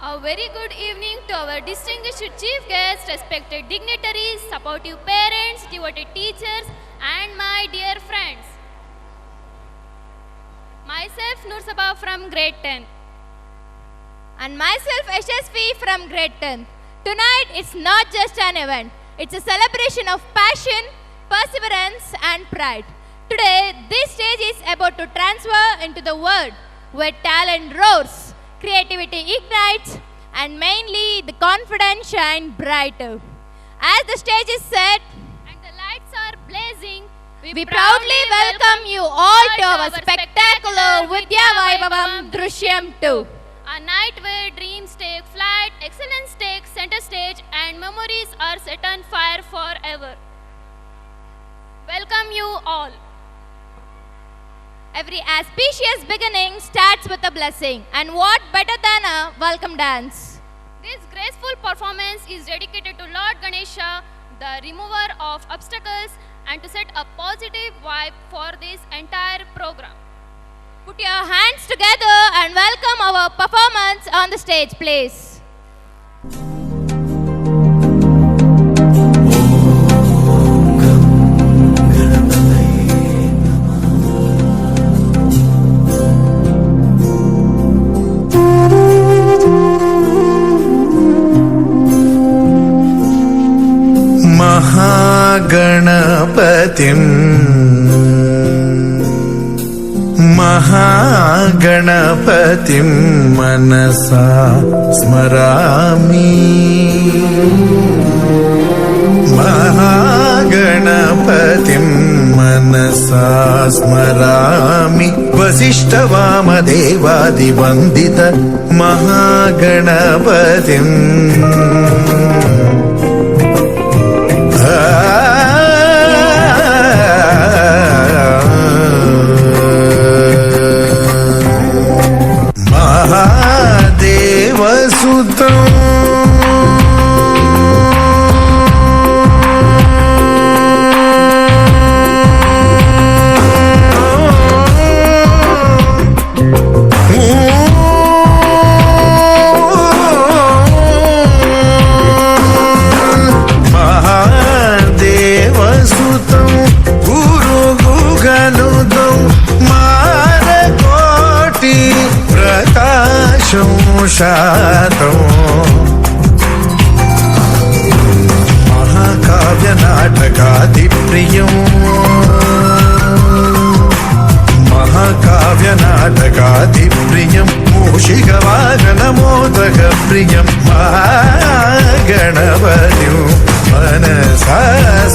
A very good evening to our distinguished chief guests, respected dignitaries, supportive parents, devoted teachers, and my dear friends. Myself Nur Sabha from grade 10. And myself Yashasvi from grade 10. Tonight it's not just an event, it's a celebration of passion, perseverance and pride. Today this stage is about to transfer into the world where talent roars, creativity ignites and mainly the confidence shine brighter. As the stage is set and the lights are blazing, we proudly welcome you all to our spectacular Vidya Vaibhavam Drishyam 2. A night where dreams take flight, excellence takes center stage and memories are set on fire forever. Welcome you all. Every auspicious beginning starts with a blessing, and what better than a welcome dance? This graceful performance is dedicated to Lord Ganesha, the remover of obstacles, and to set a positive vibe for this entire program. Put your hands together and welcome our performance on the stage, please. महागणपतिं मनसा स्मरामि महागणपतिं मनसा स्मरामि वसिष्ठवामदेवादिवन्दित महागणपतिम् महाकाव्य नाटकादिप्रियं महाकाव्यनाटकादिप्रियं मूषिकवाहनमोदकप्रियं महागणपतिं मनसा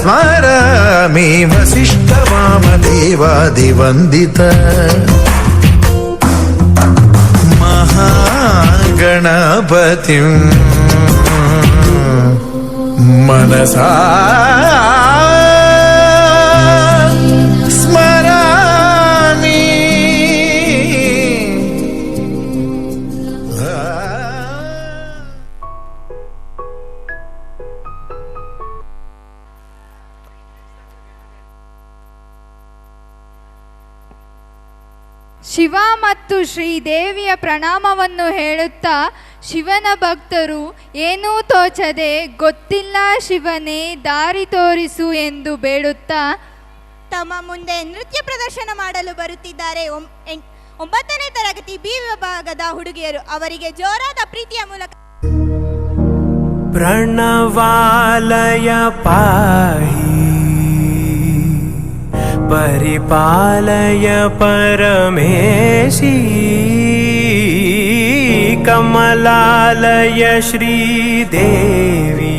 स्मरामि वसिष्ठवामदेवादिवन्दित गणपतिं मनसा स्मरामि ಶಿವ ಮತ್ತು ಶ್ರೀದೇವಿಯ ಪ್ರಣಾಮವನ್ನು ಹೇಳುತ್ತಾ ಶಿವನ ಭಕ್ತರು ಏನೂ ತೋಚದೆ ಗೊತ್ತಿಲ್ಲ ಶಿವನೇ ದಾರಿ ತೋರಿಸು ಎಂದು ಬೇಡುತ್ತಾ ತಮ್ಮ ಮುಂದೆ ನೃತ್ಯ ಪ್ರದರ್ಶನ ಮಾಡಲು ಬರುತ್ತಿದ್ದಾರೆ 9ನೇ ತರಗತಿ ಬಿ ವಿಭಾಗದ ಹುಡುಗಿಯರು. ಅವರಿಗೆ ಜೋರಾದ ಪ್ರೀತಿಯ ಮೂಲಕ ಪ್ರಣವಾಲಯ ಪಾಹಿ परिपालय परमेशी कमलालय श्रीदेवी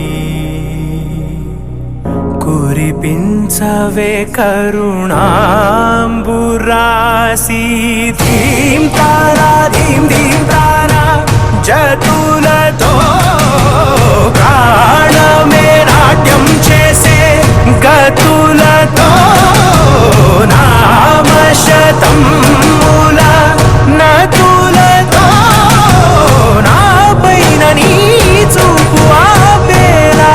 कुरिपिंचवे करुणांबुरासी धीम तारा जतुलतो प्राण में नाट्यं चेसे गतुलतो नाम शतं मूल नतुलतो ना पैन नी चूपु आपेला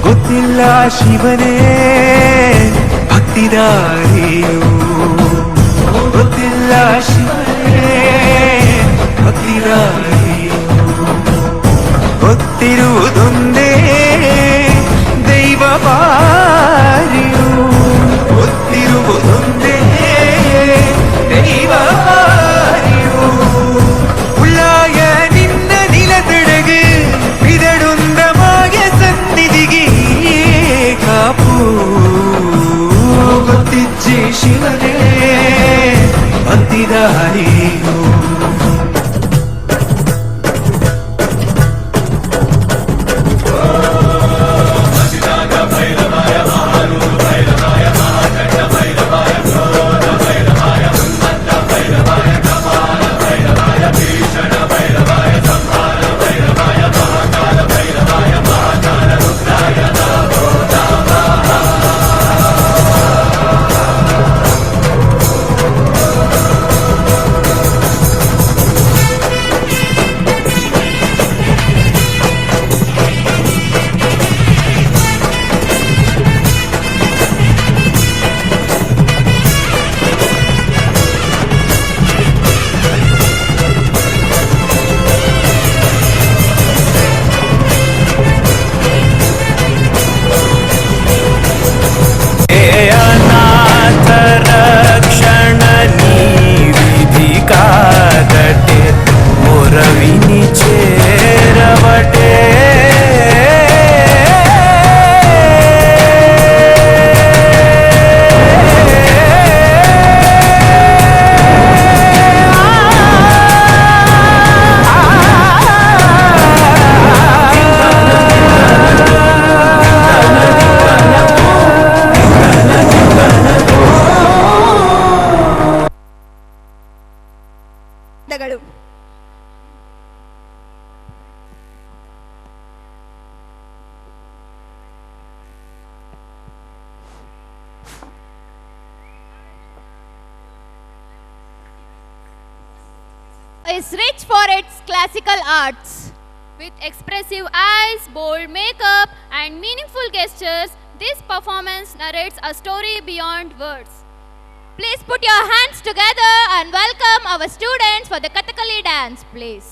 ಗೊತ್ತಿಲ್ಲ ಶಿವನೇ ಭಕ್ತಿದಾರಿಯು, ಗೊತ್ತಿಲ್ಲ ಶಿವನೇ ಭಕ್ತಿದಾರಿಯು, ಗೊತ್ತಿರುವುದೊಂದೇ ದೈವ ಬಾರಿಯು, ಗೊತ್ತಿರುವುದೊಂದೇ ದೈವ ಬಾರಿಯು. உள்ளாய நின்ன நிலத்தடகு பிதடுந்தமாக சந்நிதிಗೆ ಕಾಪು ಗೊತ್ತಿಜ್ಜೆ ಶಿವನೇ ಭಕ್ತಿದಾರಿಯು. is rich for its classical arts. With expressive eyes, bold makeup, and meaningful gestures, this performance narrates a story beyond words. Please put your hands together and welcome our students for the Kathakali dance, please.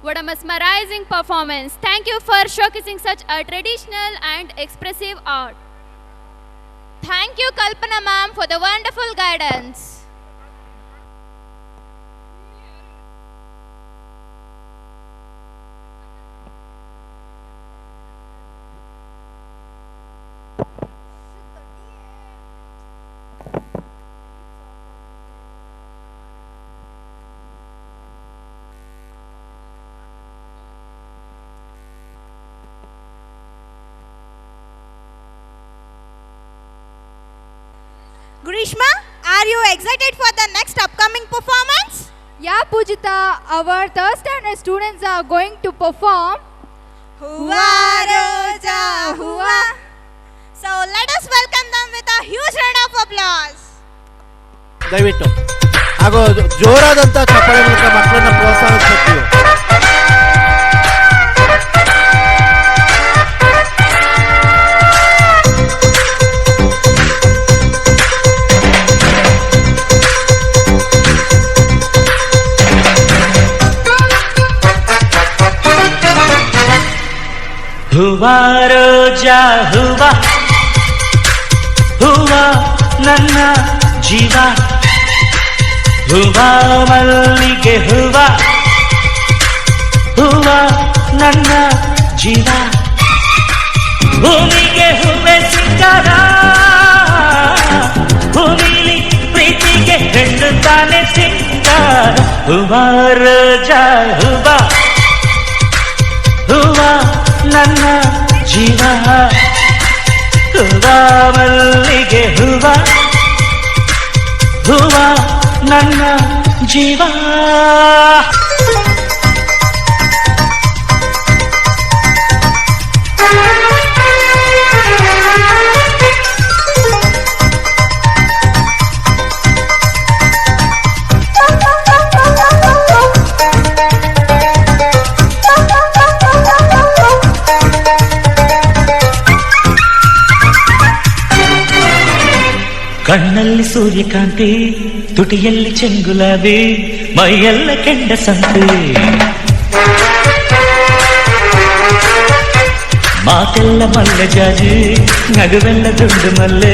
What a mesmerizing performance. Thank you for showcasing such a traditional and expressive art. Thank you, Kalpana ma'am, for the wonderful guidance. Grishma, are you excited for the next upcoming performance? Yeah, Pujita, our third standard students are going to perform. Hua Roja Hua. So let us welcome them with a huge round of applause. ದಯವಿಟ್ಟು ಹಾಗೂ ಜೋರಾದಂಥ ಚಪ್ಪಾಳೆ ಮೂಲಕ ಮಕ್ಕಳನ್ನ ಪ್ರೋತ್ಸಾಹಿಸಬೇಕು. ಹೂವಾ ರೋಜಾ ಹೂವಾ ಹೂವಾ ನನ್ನ ಜೀವ ಹೂವಾ ಮಲ್ಲಿಗೆ ಹೂವಾ ಹೂವಾ ನನ್ನ ಜೀವ ಭೂಮಿಗೆ ಹೂವೆ ಸಿಂಗಾರ ಭೂಮಿಲಿ ಪ್ರೀತಿಗೆ ಹೆಣ್ಣು ತಾನೆ ಸಿಂಗಾರ ಹೂವಾ ರೋಜಾ ಹೂವಾ ಹೂವಾ ನನ್ನ ಜೀವ ಹೂವಾ ಮಲ್ಲಿಗೆ ಹೂವಾ ಹೂವಾ ನನ್ನ ಜೀವ ಕಣ್ಣಲ್ಲಿ ಸೂರ್ಯಕಾಂತಿ ತುಟಿಯಲ್ಲಿ ಚೆಂಗುಲಾಬಿ ಮೈಯೆಲ್ಲ ಕೆಂಡ ಸಂತೆ ಮಾತೆಲ್ಲ ಮಲ್ಲೆ ಜಾಜಿ ನಗುವೆಲ್ಲ ದುಂಡು ಮಲ್ಲೆ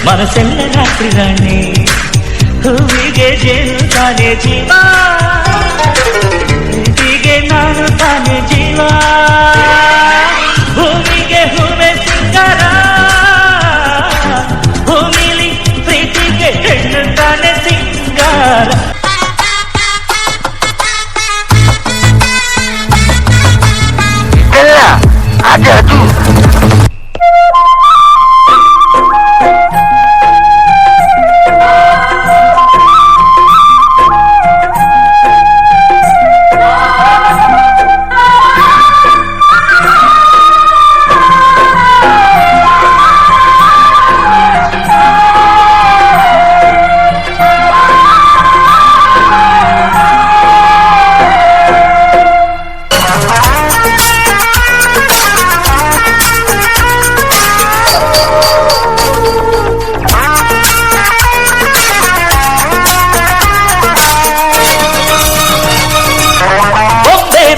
ಮನಸ್ಸೆಲ್ಲ ರಾತ್ರಿ ರಾಣಿ ಹೂವಿಗೆ ಜೇನು ತಾನೇ ಜೀವ ಹೀಗೆ ನಾನು ತಾನೇ ಜೀವ ಭೂಮಿಗೆ ಹೂವೆ ಸಿಂಗಾರ ಭೂಮಿಲಿ ಪ್ರೀತಿಗೆ ಹೆಣ್ಣು ತಾನೆ ಸಿಂಗಾರ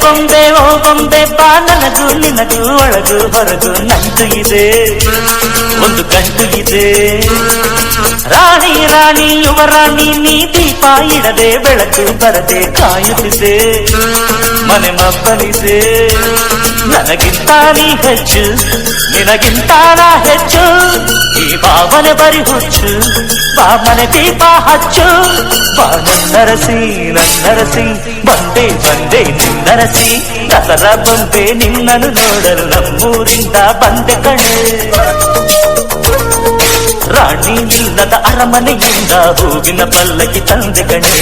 ಬೊಂಬೆ ಓ ಬೊಂಬೆ ಬಾ ನನಗೂ ನಿನಗೂ ಒಳಗೂ ಹೊರಗೂ ನಂಟು ಇದೆ ಒಂದು ಗಂಟು ಇದೆ ರಾಣಿ ರಾಣಿ ಯುವರಾಣಿ ನೀ ದೀಪ ಇಡದೆ ಬೆಳಕು ಬರದೆ ಕಾಯುತ್ತಿದೆ ಮನೆ ಮಬ್ಬಲಿದೆ ನನಗಿಂತ ನೀ ಹೆಚ್ಚು ನಿನಗಿಂತ ನಾ ಹೆಚ್ಚು ಈ ಭಾವನೆ ಬರಿ ಹುಚ್ಚು ಬಾ ಮನೆ ದೀಪ ಹಚ್ಚು ಬಾ ನನ್ನರಸಿ ಬಂದೆ ನಿನ್ನರಸಿ ದಸರಾ ಬೊಂಬೆ ನಿನ್ನನ್ನು ನೋಡಲು ನಮ್ಮೂರಿಂದ ಬಂದೆ ಕಣೆ ರಾಣಿ ನಿಲ್ಲದ ಅರಮನೆಯಿಂದ ಹೂವಿನ ಪಲ್ಲಕ್ಕಿ ತಂದೆ ಕಣೆ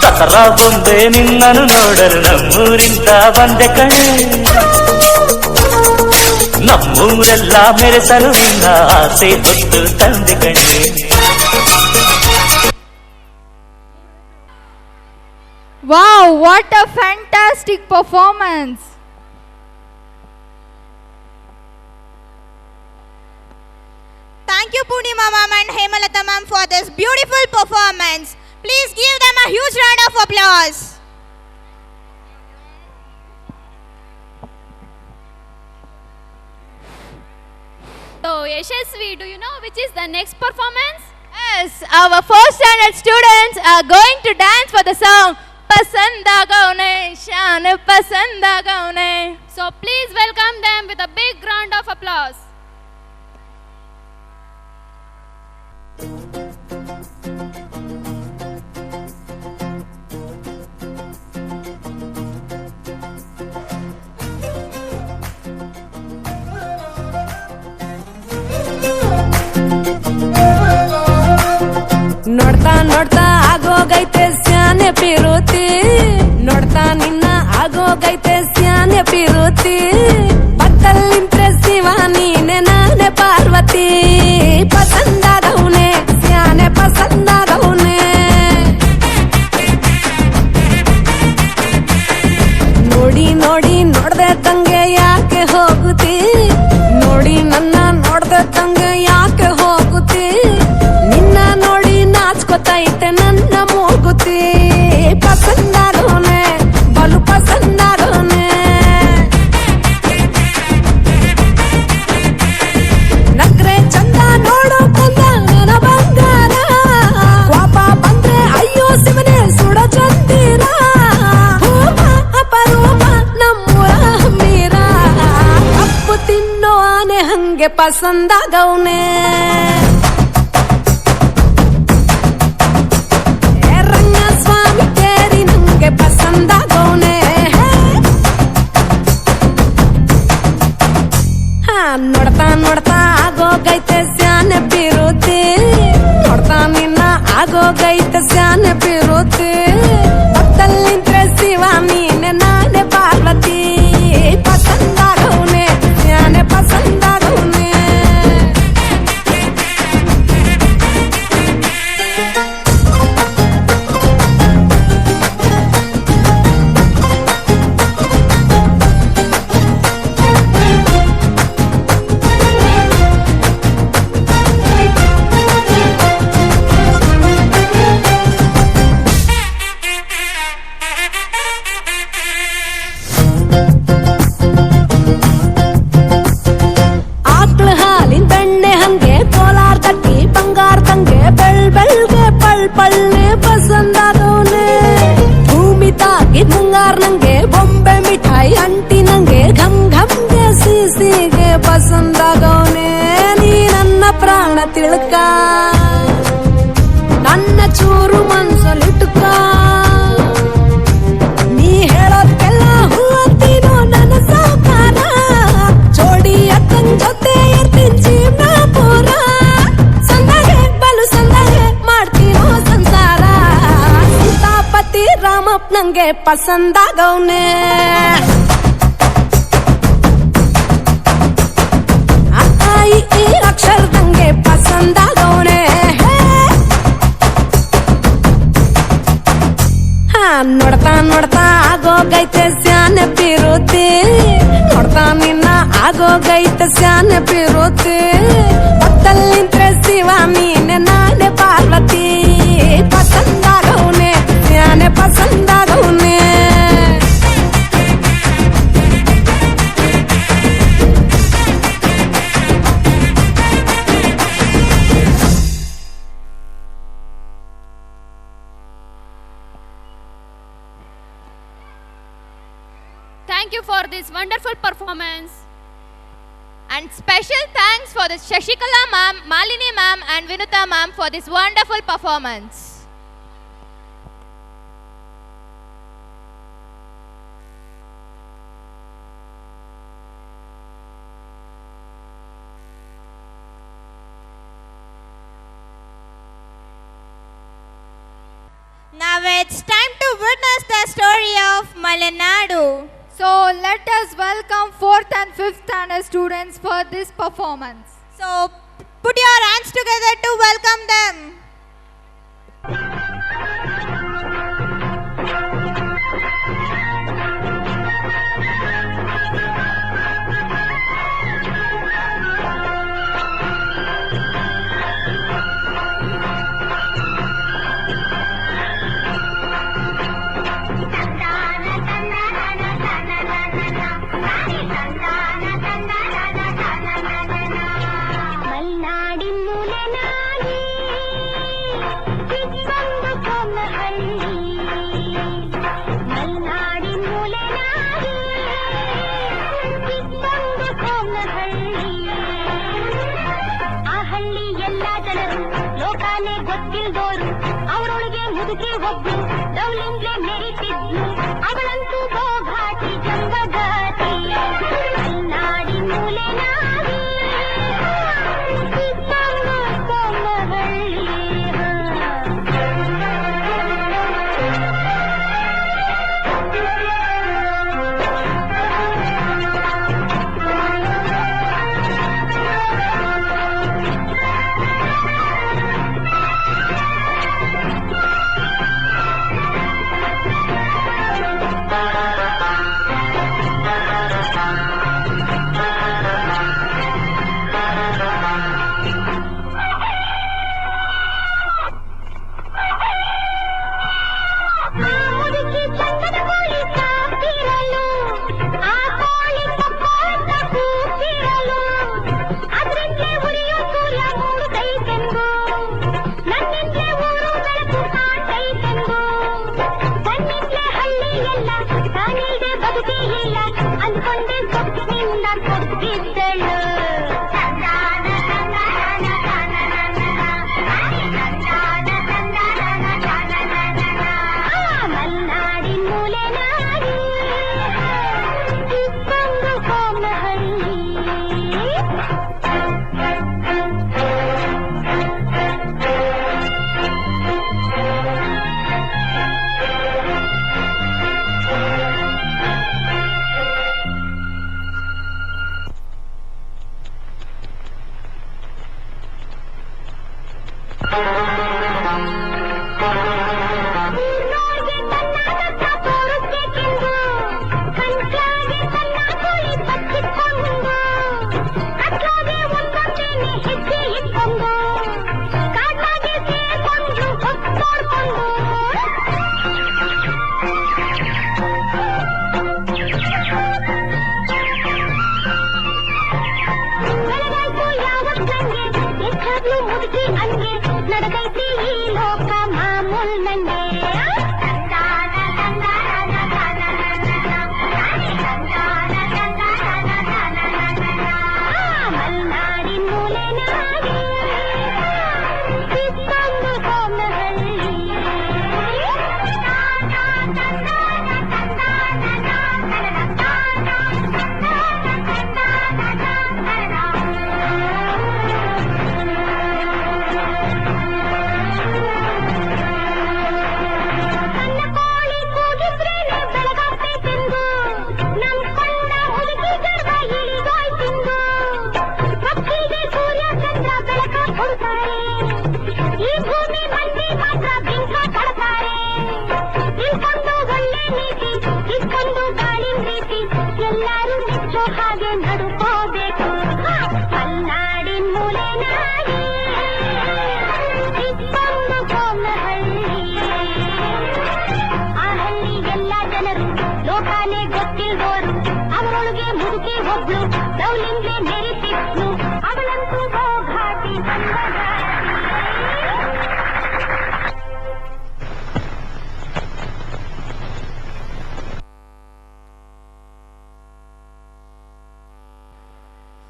ದಸರಾ ಬೊಂಬೆ ನಿನ್ನನ್ನು ನೋಡಲು ನಮ್ಮೂರಿಂದ ಬಂದೆ ಕಣೆ ನಮ್ಮೂರೆಲ್ಲ ಮೆರೆಸಲು ನಿನ್ನ ಆಸೆ ಹೊತ್ತು ತಂದೆ ಕಣೆ Wow, what a fantastic performance! Thank you, Purnima ma'am and Hemalata ma'am for this beautiful performance. Please give them a huge round of applause. Yashasvi, do you know which is the next performance? Yes, our 4th standard students are going to dance for the song Pasand Gaune Shan Pasand Gaune. So please welcome them with a big round of applause. ನೋಡ್ತಾ ನೋಡ್ತಾ ಆಗೋಗೈತೆ ಸ್ಯಾನೆ ಪಿರುತಿ, ನೋಡ್ತಾ ನಿನ್ನ ಆಗೋಗೈತೆ ಸ್ಯಾನೆ ಪಿರುತಿ, ಪಕ್ಕಲ್ಲಿಂತ್ರೆ ಶಿವ ನೀನೆ ನಾನೆ ಪಾರ್ವತಿ, ಪಸಂದಾಗವ್ನೆ ಸ್ಯಾನೆ ಪಸಂದಾಗವ್ನೆ. ನೋಡಿ ನೋಡಿ ನೋಡ್ದೆ ತಂಗೆ ಯಾಕೆ ಹೋಗುತ್ತಿ, ನೋಡಿ ನನ್ನ ನೋಡ್ದೆ ತಂಗೆ ಯಾಕೆ ಹೋಗುತ್ತಿ, ನಿನ್ನ ನೋಡಿ ನಾಚ್ಕೊತೈತೆ ನನ್ನ ಮೂಗುತಿ, ಪಸಂದಾಗೋನೆ ಬಲು ಪಸಂದಾಗೋನೆ. ನಕ್ರೆ ಚಂದ ನೋಡೋ ಕಂದ ನನ್ನ ಬಂಗಾರ, ಕೋಪ ಬಂದ್ರೆ ಅಯ್ಯೋ ಶಿವನೇ ಸುಡ ಚಂದಿರ, ಅಪರೂಪ ನಮ್ಮೂರ ಹಮ್ಮೀರ, ಕಪ್ಪು ತಿನ್ನೋ ಆನೆ ಹಂಗೆ ಪಸಂದಾಗವ್ನೆ. ರಂಗಸ್ವಾಮಿ ಕೇರಿ ನಂಗೆ ಪಸಂದಾಗವ್ನೆ. ನೋಡ್ತಾ ನೋಡ್ತಾ ಆಗೋಗೈತೆ ಸ್ಯಾನೆ ಪಿರುತಿ, ನೋಡ್ತಾ ನಿನ್ನ ಆಗೋಗೈತೆ ಸ್ಯಾನೆ ಪಿರುತಿ, ಪಕ್ಕದಲ್ಲಿಂತ್ರೆ ಶಿವ ನೀನೆ ನಾನೆ ಪಾರ್ವತಿ, ಪಸಂದಾಗವ್ನೆ ಸ್ಯಾನೆ ಪಸಂದಾಗವ್ನೆ. ಆಕ್ಳ ಹಾಲಿನ ಬೆಣ್ಣೆ ಹಂಗೆ, ಕೋಲಾರ ತಟ್ಟಿ ಬಂಗಾರದಂಗೆ, ಬೆಳ್ಗೆ ಪಳ್ ಪಳ್ಳೆ ಪಸಂದಾಗವ್ನೆ. ಭೂಮಿ ತಾಗಿ ಮುಂಗಾರ ನಂಗೆ, ಬೊಂಬೆ ಮಿಠಾಯಿ ಅಂಟಿ ನಂಗೆ, ಘಮ್ ಘಮ್ಗೆ ಸಿಸಿಗೆ ಪಸಂದಾಗವ್ನೆ. ನೀ ನನ್ನ ಪ್ರಾಣ ತಿಳ್ಕ, ನನ್ನ ಚೂರು ಮನ್ಸಲ್ಲಿಟ್ಕ, ನೀ ಹೇಳೋದ್ಕೆಲ್ಲ ಹೂವಂತೀನೋ ನನ್ನ ಸಾಕಾರ, ಜೋಡಿ ಅಕ್ಕನ್ ಜೊತೆ ಇರ್ತೀನಿ ಜೀವನ ಪೂರ, ಸಂದಾಗೆ ಬಲು ಸಂದಾಗೆ ಮಾಡ್ತೀನೋ ಸಂಸಾರ, ಸೀತಾಪತಿ ರಾಮಪ್ಪ ನಂಗೆ ಪಸಂದಾಗವ್ನೆ. ಈ ಅಕ್ಷರದಂಗೆ ಪಸಂದಾಗವ್ನೆ. ನೋಡ್ತಾ ನೋಡ್ತಾ ಆಗೋಗೈತೆ ಸ್ಯಾನೆ ಪಿರುತಿ, ನೋಡ್ತಾ ನಿನ್ನ ಆಗೋಗೈತೆ ಸ್ಯಾನೆ ಪಿರುತಿ, ಪಕ್ಕದಲ್ಲಿಂತ್ರೆ ಶಿವ ನೀನೆ ನಾನೆ Parvati, ಪಸಂದಾಗವ್ನೆ ಸ್ಯಾನೆ ಪಸಂದಾಗವ್ನೆ. Thank you for this wonderful performance. And special thanks for the Shashikala ma'am, Malini ma'am and Vinuta ma'am for this wonderful performance. Now it's time to witness the story of Malenadu. So let us welcome 4th and 5th standard students for this performance. So put your hands together to welcome them. ಮುದುಕಿ ಒಬ್ಳು ಲವ್ಲಿಂಗ್ಲೆ ಮೆರಿತಿದ್ಲು ಅವಳಂತೂ ಗೋಘಾಟಿ ಜಂಬಗಾತಿ ಮಲ್ನಾಡಿ ಮೂಲೆ ನಾಡಿ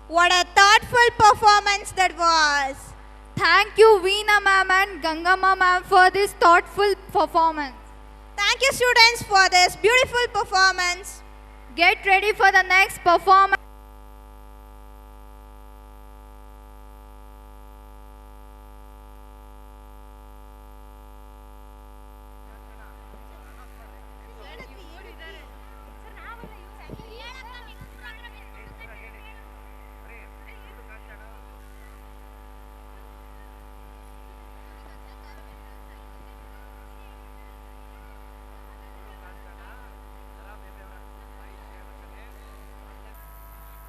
What a thoughtful performance that was. Thank you, Veena ma'am and Gangama ma'am, for this thoughtful performance. Thank you, students, for this beautiful performance. Get ready for the next performance.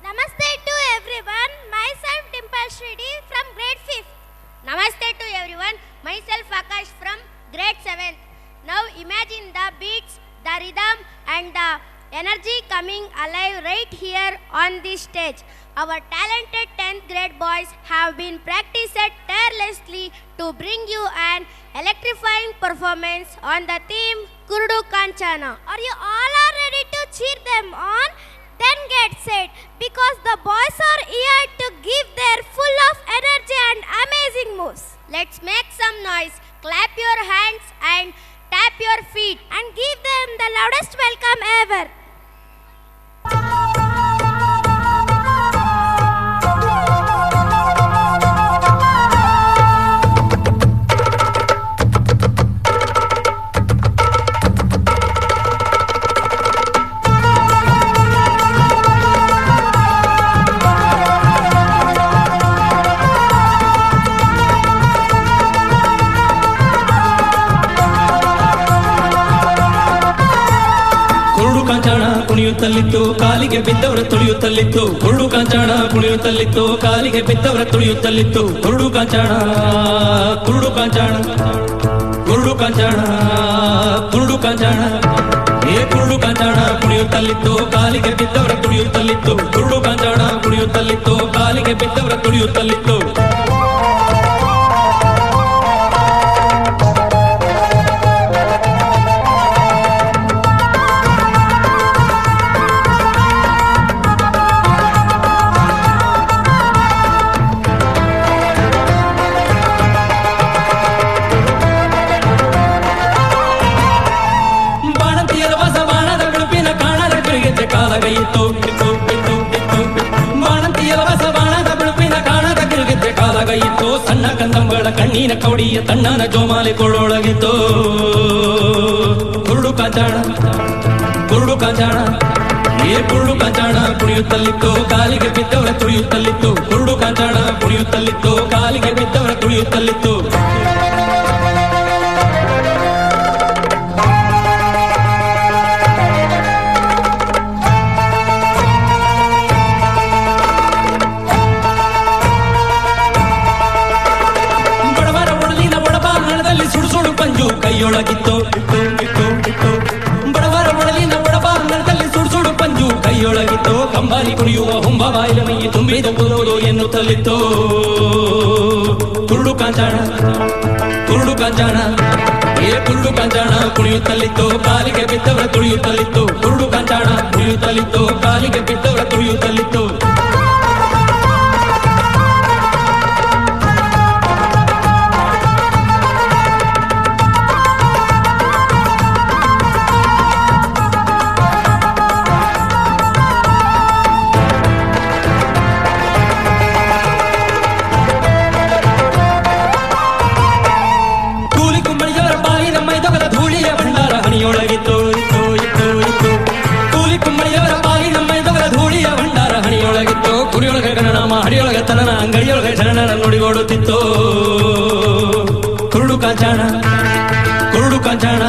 Namaste to everyone. Myself Dimple Shridi from grade 5th. Namaste to everyone. Myself Akash from grade 7th. Now imagine the beats, the rhythm and the energy coming alive right here on this stage. Our talented 10th grade boys have been practiced tirelessly to bring you an electrifying performance on the theme Kurudu Kanchana. Are you all ready to cheer them on? Then get set, because the boys are here to give their full of energy and amazing moves. Let's make some noise clap your hands and tap your feet and give them the loudest welcome ever. ಕುಣಿಯುತ್ತಲಿತ್ತು ಕಾಲಿಗೆ ಬಿದ್ದವರ ತುಳಿಯುತ್ತಲಿತ್ತು ಕುರುಡು ಕಾಂಚಾಣ ಕುಣಿಯುತ್ತಲಿತ್ತು ಕಾಲಿಗೆ ಬಿದ್ದವರ ತುಳಿಯುತ್ತಲಿತ್ತು ಕುರುಡು ಕಾಂಚಾಣ ಕುರುಡು ಕಾಂಚಾಣ ಕುರುಡು ಕಾಂಚಾಣ ಕುರುಡು ಕಾಂಚಾಣ ಕುರುಡು ಕಾಂಚಾಣ ಕುಣಿಯುತ್ತಲಿತ್ತು ಕಾಲಿಗೆ ಬಿದ್ದವರ ತುಳಿಯುತ್ತಲಿತ್ತು ಕುರುಡು ಕಾಂಚಾಣ ಕುಣಿಯುತ್ತಲಿತ್ತು ಕಾಲಿಗೆ ಬಿದ್ದವರ ತುಳಿಯುತ್ತಲಿತ್ತು ಸಣ್ಣ ಕಂದಂಬಳ ಕಣ್ಣಿನ ಕೌಡಿಯ ತಣ್ಣನ ಜೋಮಾಲಿ ಕೊಡೊಳಗಿತ್ತು ಕುರುಡು ಕಾಂಚಾಣ ಕುರುಡು ಕಾಂಚಾಣ ಕುರುಡು ಕಾಂಚಾಣ ಕುಣಿಯುತ್ತಲಿತ್ತು ಕಾಲಿಗೆ ಬಿದ್ದವರ ತುಳಿಯುತ್ತಲಿತ್ತು ಕುರುಡು ಕಾಂಚಾಣ ಕುಣಿಯುತ್ತಲಿತ್ತು ಕಾಲಿಗೆ ಬಿದ್ದವರ ತುಳಿಯುತ್ತಲಿತ್ತು ಕೈಯೊಳಗಿತ್ತು ಬಡವರ ಒಡಲಿನ ಬಡಬಾರದಲ್ಲಿ ಸುಡುಸುಡು ಪಂಜು ಕೈಯೊಳಗಿತ್ತು ಕಂಬಾಲಿ ಕುಣಿಯುವ ಹುಂಬ ಬಾಯಿಲ ಮೈ ತುಂಬಿದ ಕೂದಲು ಎನ್ನುತ್ತಲಿತ್ತು ಕುರುಡು ಕಾಂಚಾಣ ಕುರುಡು ಕಾಂಚಾಣ ಕುರುಡು ಕಾಂಚಾಣ ಕುಣಿಯುತ್ತಲಿತ್ತು ಕಾಲಿಗೆ ಬಿದ್ದವರ ತುಳಿಯುತ್ತಲಿತ್ತು ಕುರುಡು ಕಾಂಚಾಣ ಕುಣಿಯುತ್ತಲಿತ್ತು ಕಾಲಿಗೆ ಬಿದ್ದವರ ತುಳಿಯುತ್ತಲಿತ್ತು ಅಂಗಡಿಯೊಳಗೆ ಶರಣನ ನುಡಿಗೋಡುತ್ತಿತ್ತು ಕುರುಡು ಕಾಂಚಾಣ ಕುರುಡು ಕಾಂಚಾಣ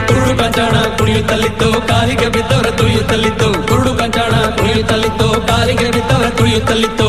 ಕುರುಡು ಕಾಂಚಾಣ ಕುಣಿಯುತ್ತಲಿತ್ತು ಕಾಲಿಗೆ ಬಿದ್ದವರ ತುಳಿಯುತ್ತಲಿತ್ತು ಕುರುಡು ಕಾಂಚಾಣ ಕುಣಿಯುತ್ತಲಿತ್ತು ಕಾಲಿಗೆ ಬಿದ್ದವರ ತುಳಿಯುತ್ತಲಿತ್ತು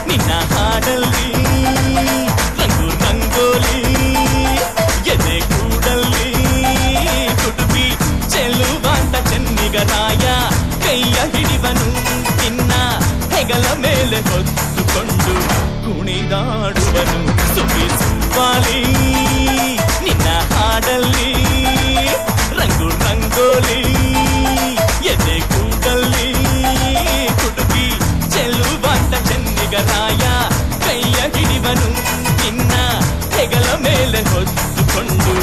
ನಿನ್ನ ಹಾಡಲ್ಲಿ ರಂಗು ರಂಗೋಲಿ ಎದೆ ಕೂಡಲ್ಲಿ ಕುಟುಂಬಿ ಚೆಲುವಾಂತ ಚೆನ್ನಿಗರಾಯ ಕೈಯ ಹಿಡಿವನು ನಿನ್ನ ಹೆಗಲ ಮೇಲೆ ಹೊತ್ತುಕೊಂಡು ಕುಣಿದಾಡುವನು ಸುಬ್ಬಿ ಸುಬ್ಬಾಲಿ ನಿನ್ನ ಹಾಡಲ್ಲಿ ರಂಗು ರಂಗೋಲಿ ಎದೆ ಕೂಡಲ್ಲಿ ಕುಟುಂಬಿ ಚೆಲುವಾಂತ ಚೆನ್ನಿಗರಾಯ ಕೈಯ ಹಿಡಿವನು ನಿನ್ನ ಹೆಗಲ ಮೇಲೆ ಹೊತ್ತುಕೊಂಡು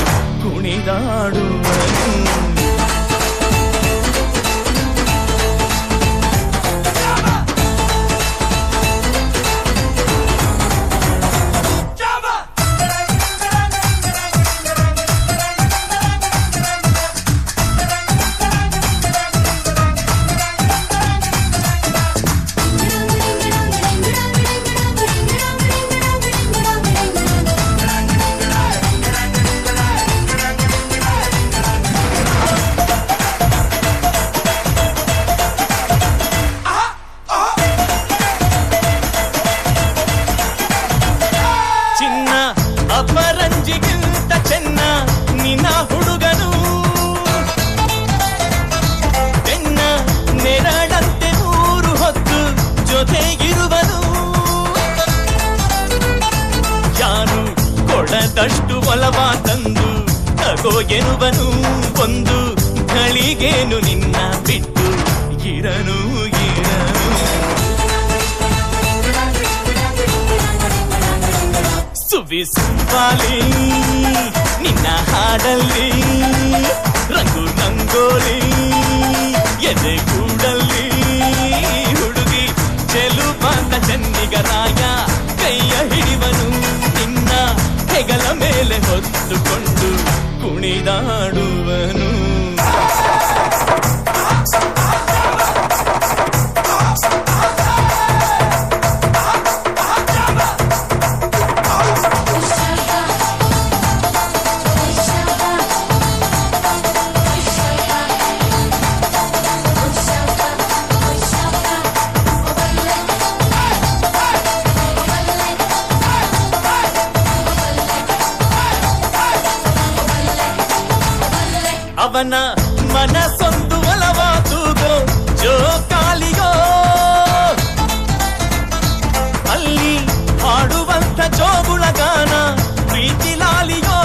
ಕುಣಿದಾಡುವನು ಯಾಕೋ ಎನ್ನುವನು ಒಂದು ಘಳಿಗೇನು ನಿನ್ನ ಬಿಟ್ಟು ಇರನು ಸುವಿಸುವಾಲಿ ನಿನ್ನ ಹಾಡಲ್ಲಿ ರಂಗು ರಂಗೋಲಿ ಎದೆ ಕೂಡಲ್ಲಿ ಹುಡುಗಿ ಚೆಲುವಾದ ಚೆನ್ನಿಗರಾಯ ಕೈಯ ಹಿಡಿವನು ನಿನ್ನ ಹೆಗಲ ಮೇಲೆ ಹೊತ್ತುಕೊಂಡು ಕುಣಿದಾಡುವನು ಅವನ ಮನಸ್ಸೊಂದು ಒಲವಾದುದೋ ಜೋಕಾಲಿಯೋ ಅಲ್ಲಿ ಹಾಡುವಂತ ಜೋಗುಳಗಾನ ಪ್ರೀತಿ ಲಾಲಿಯೋ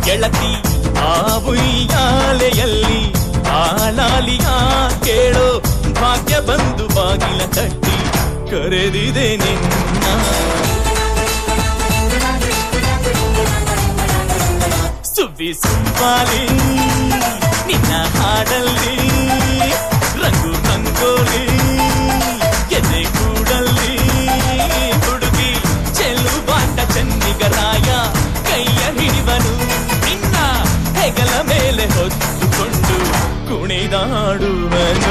ಗೆಳತಿ ಆ ಉಯ್ಯಾಲೆಯಲ್ಲಿ ಆಲಾಲಿಯ ಕೇಳೋ ಭಾಗ್ಯ ಬಂದು ಬಾಗಿಲ ತಟ್ಟಿ ಕರೆದಿದೆ ನಿನ್ನ ಸುವಿಸುವಾಲಿ ನಿನ್ನ ಹಾಡಲ್ಲಿ ರಂಗು ರಂಗೋಲಿ ಎದೆ ಕೂಡಲ್ಲಿ ಹುಡುಗಿ ಚೆಲುವಾಟ ಚೆನ್ನಿಗರಾಯ ಕೈಯ ಹಿಡಿವನು ನಿನ್ನ ಹೆಗಲ ಮೇಲೆ ಹೊತ್ತುಕೊಂಡು ಕುಣಿದಾಡುವನು.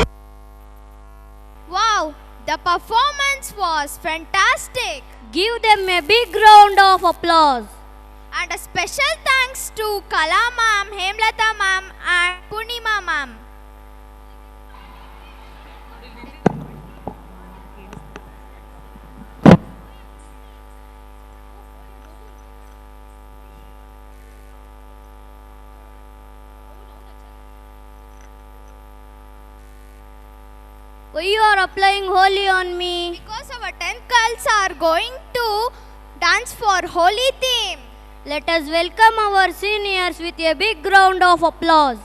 Wow, the performance was fantastic. Give them a big round of applause. And a special thanks to Kala ma'am, Hemlata ma'am and Purnima ma'am. Why you are applying holy on me? Because our 10th girls are going to dance for holy theme. Let us welcome our seniors with a big round of applause.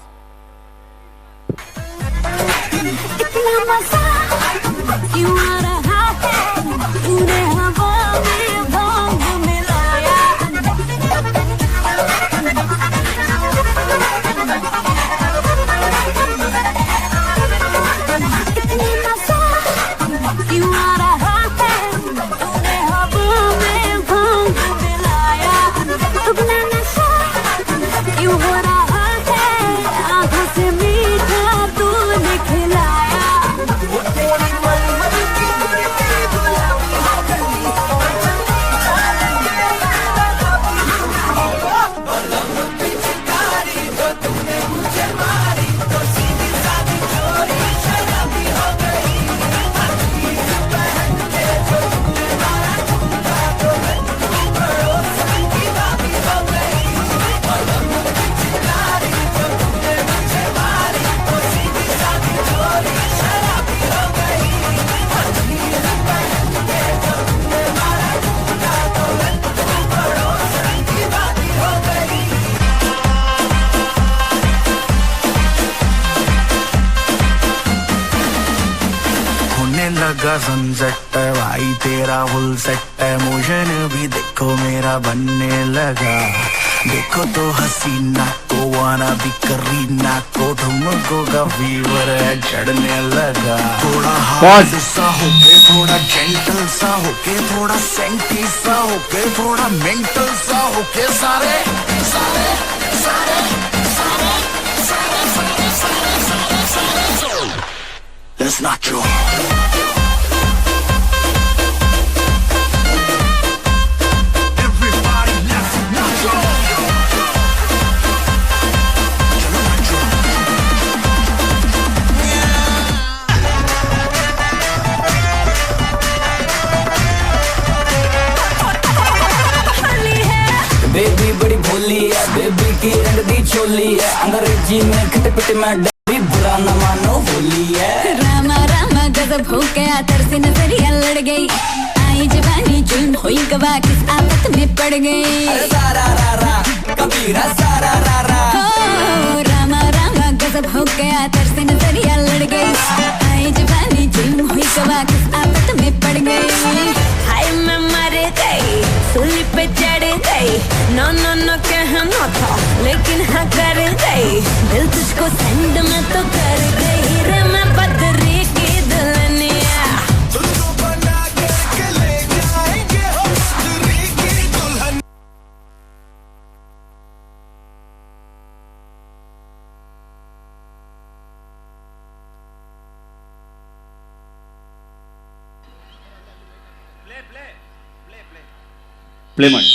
लगा sunset भाई तेरा full set motion भी देखो मेरा बनने लगा देखो तो हसीना को वाना भी करीना को तुमको का फीवर है चढ़ने लगा थोड़ा हार्ड सा होके थोड़ा जेंटल सा होके थोड़ा सेंटी सा होके थोड़ा मेंटल सा होके सारे सारे सारे सारे सारे सारे सारे That's not true. बेबी बड़ी भोली है बेबी की रंग दी चोली है अंग्रेजी में खट पिट में डरी बुरा न मानो होली है रामा रामा गजब हो गया तरसी नजरिया लड़ गई आई जवानी जुल्म हुई गवा किस आफत में पड़ गई सारा रारा कबीरा सारा रारा रामा रामा गजब हो गया तरसे नजरिया लड़ गई आई जवानी जुल्म हुई गवा किस आफत में पड़ गई हाय मैं मर गई सूली पे चढ़ गई नो नो नो कहना था लेकिन हाँ कर गई दिल तुझको सेंड में तो कर गई रे मैं बदरी की दुल्हनिया तुझको बना के ले जाएंगे हम बदरी की दुल्हन ಪ್ಲೇ ಮಾಡಿ.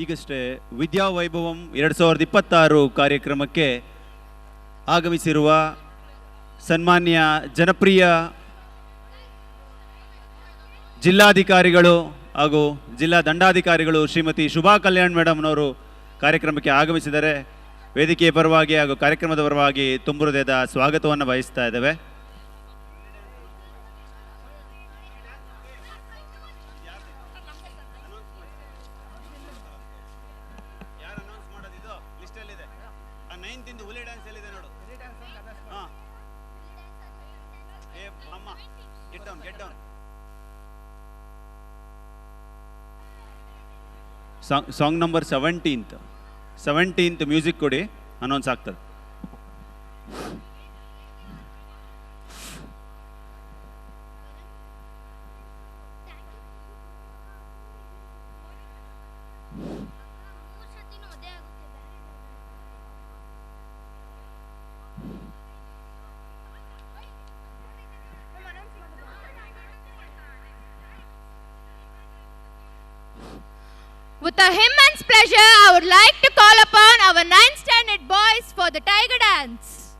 ಈಗಷ್ಟೇ ವಿದ್ಯಾವೈಭವಂ 2026 ಕಾರ್ಯಕ್ರಮಕ್ಕೆ ಆಗಮಿಸಿರುವ ಸನ್ಮಾನ್ಯ ಜನಪ್ರಿಯ ಜಿಲ್ಲಾಧಿಕಾರಿಗಳು ಹಾಗೂ ಜಿಲ್ಲಾ ದಂಡಾಧಿಕಾರಿಗಳು ಶ್ರೀಮತಿ ಶುಭಾ ಕಲ್ಯಾಣ್ ಮೇಡಮ್ನವರು ಕಾರ್ಯಕ್ರಮಕ್ಕೆ ಆಗಮಿಸಿದರೆ ವೇದಿಕೆಯ ಪರವಾಗಿ ಹಾಗೂ ಕಾರ್ಯಕ್ರಮದ ಪರವಾಗಿ ತುಂಬು ಹೃದಯದ ಸ್ವಾಗತವನ್ನು ಬಯಸ್ತಾ ಇದ್ದೇವೆ. ಸಾಂಗ್ ನಂಬರ್ 17th ಮ್ಯೂಸಿಕ್ ಕೊಡಿ, ಅನೌನ್ಸ್ ಆಗ್ತದೆ. With our immense pleasure, I would like to call upon our 9th standard boys for the Tiger Dance.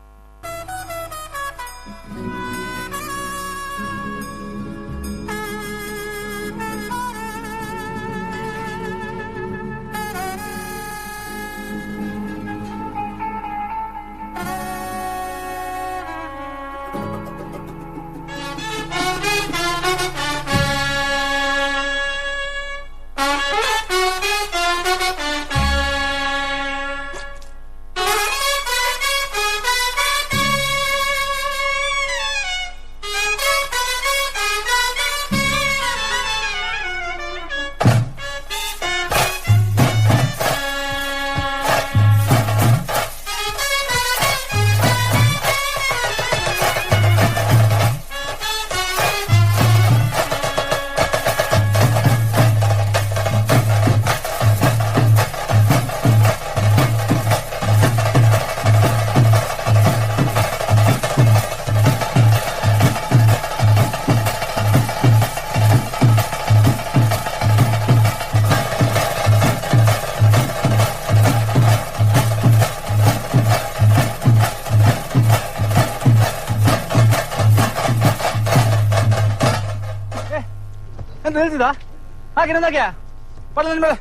ನಿಲ್ಸಿದ ಹಾಗೆ ನಂದಾಗೆ ಪಡಲ ಮೇಲೆ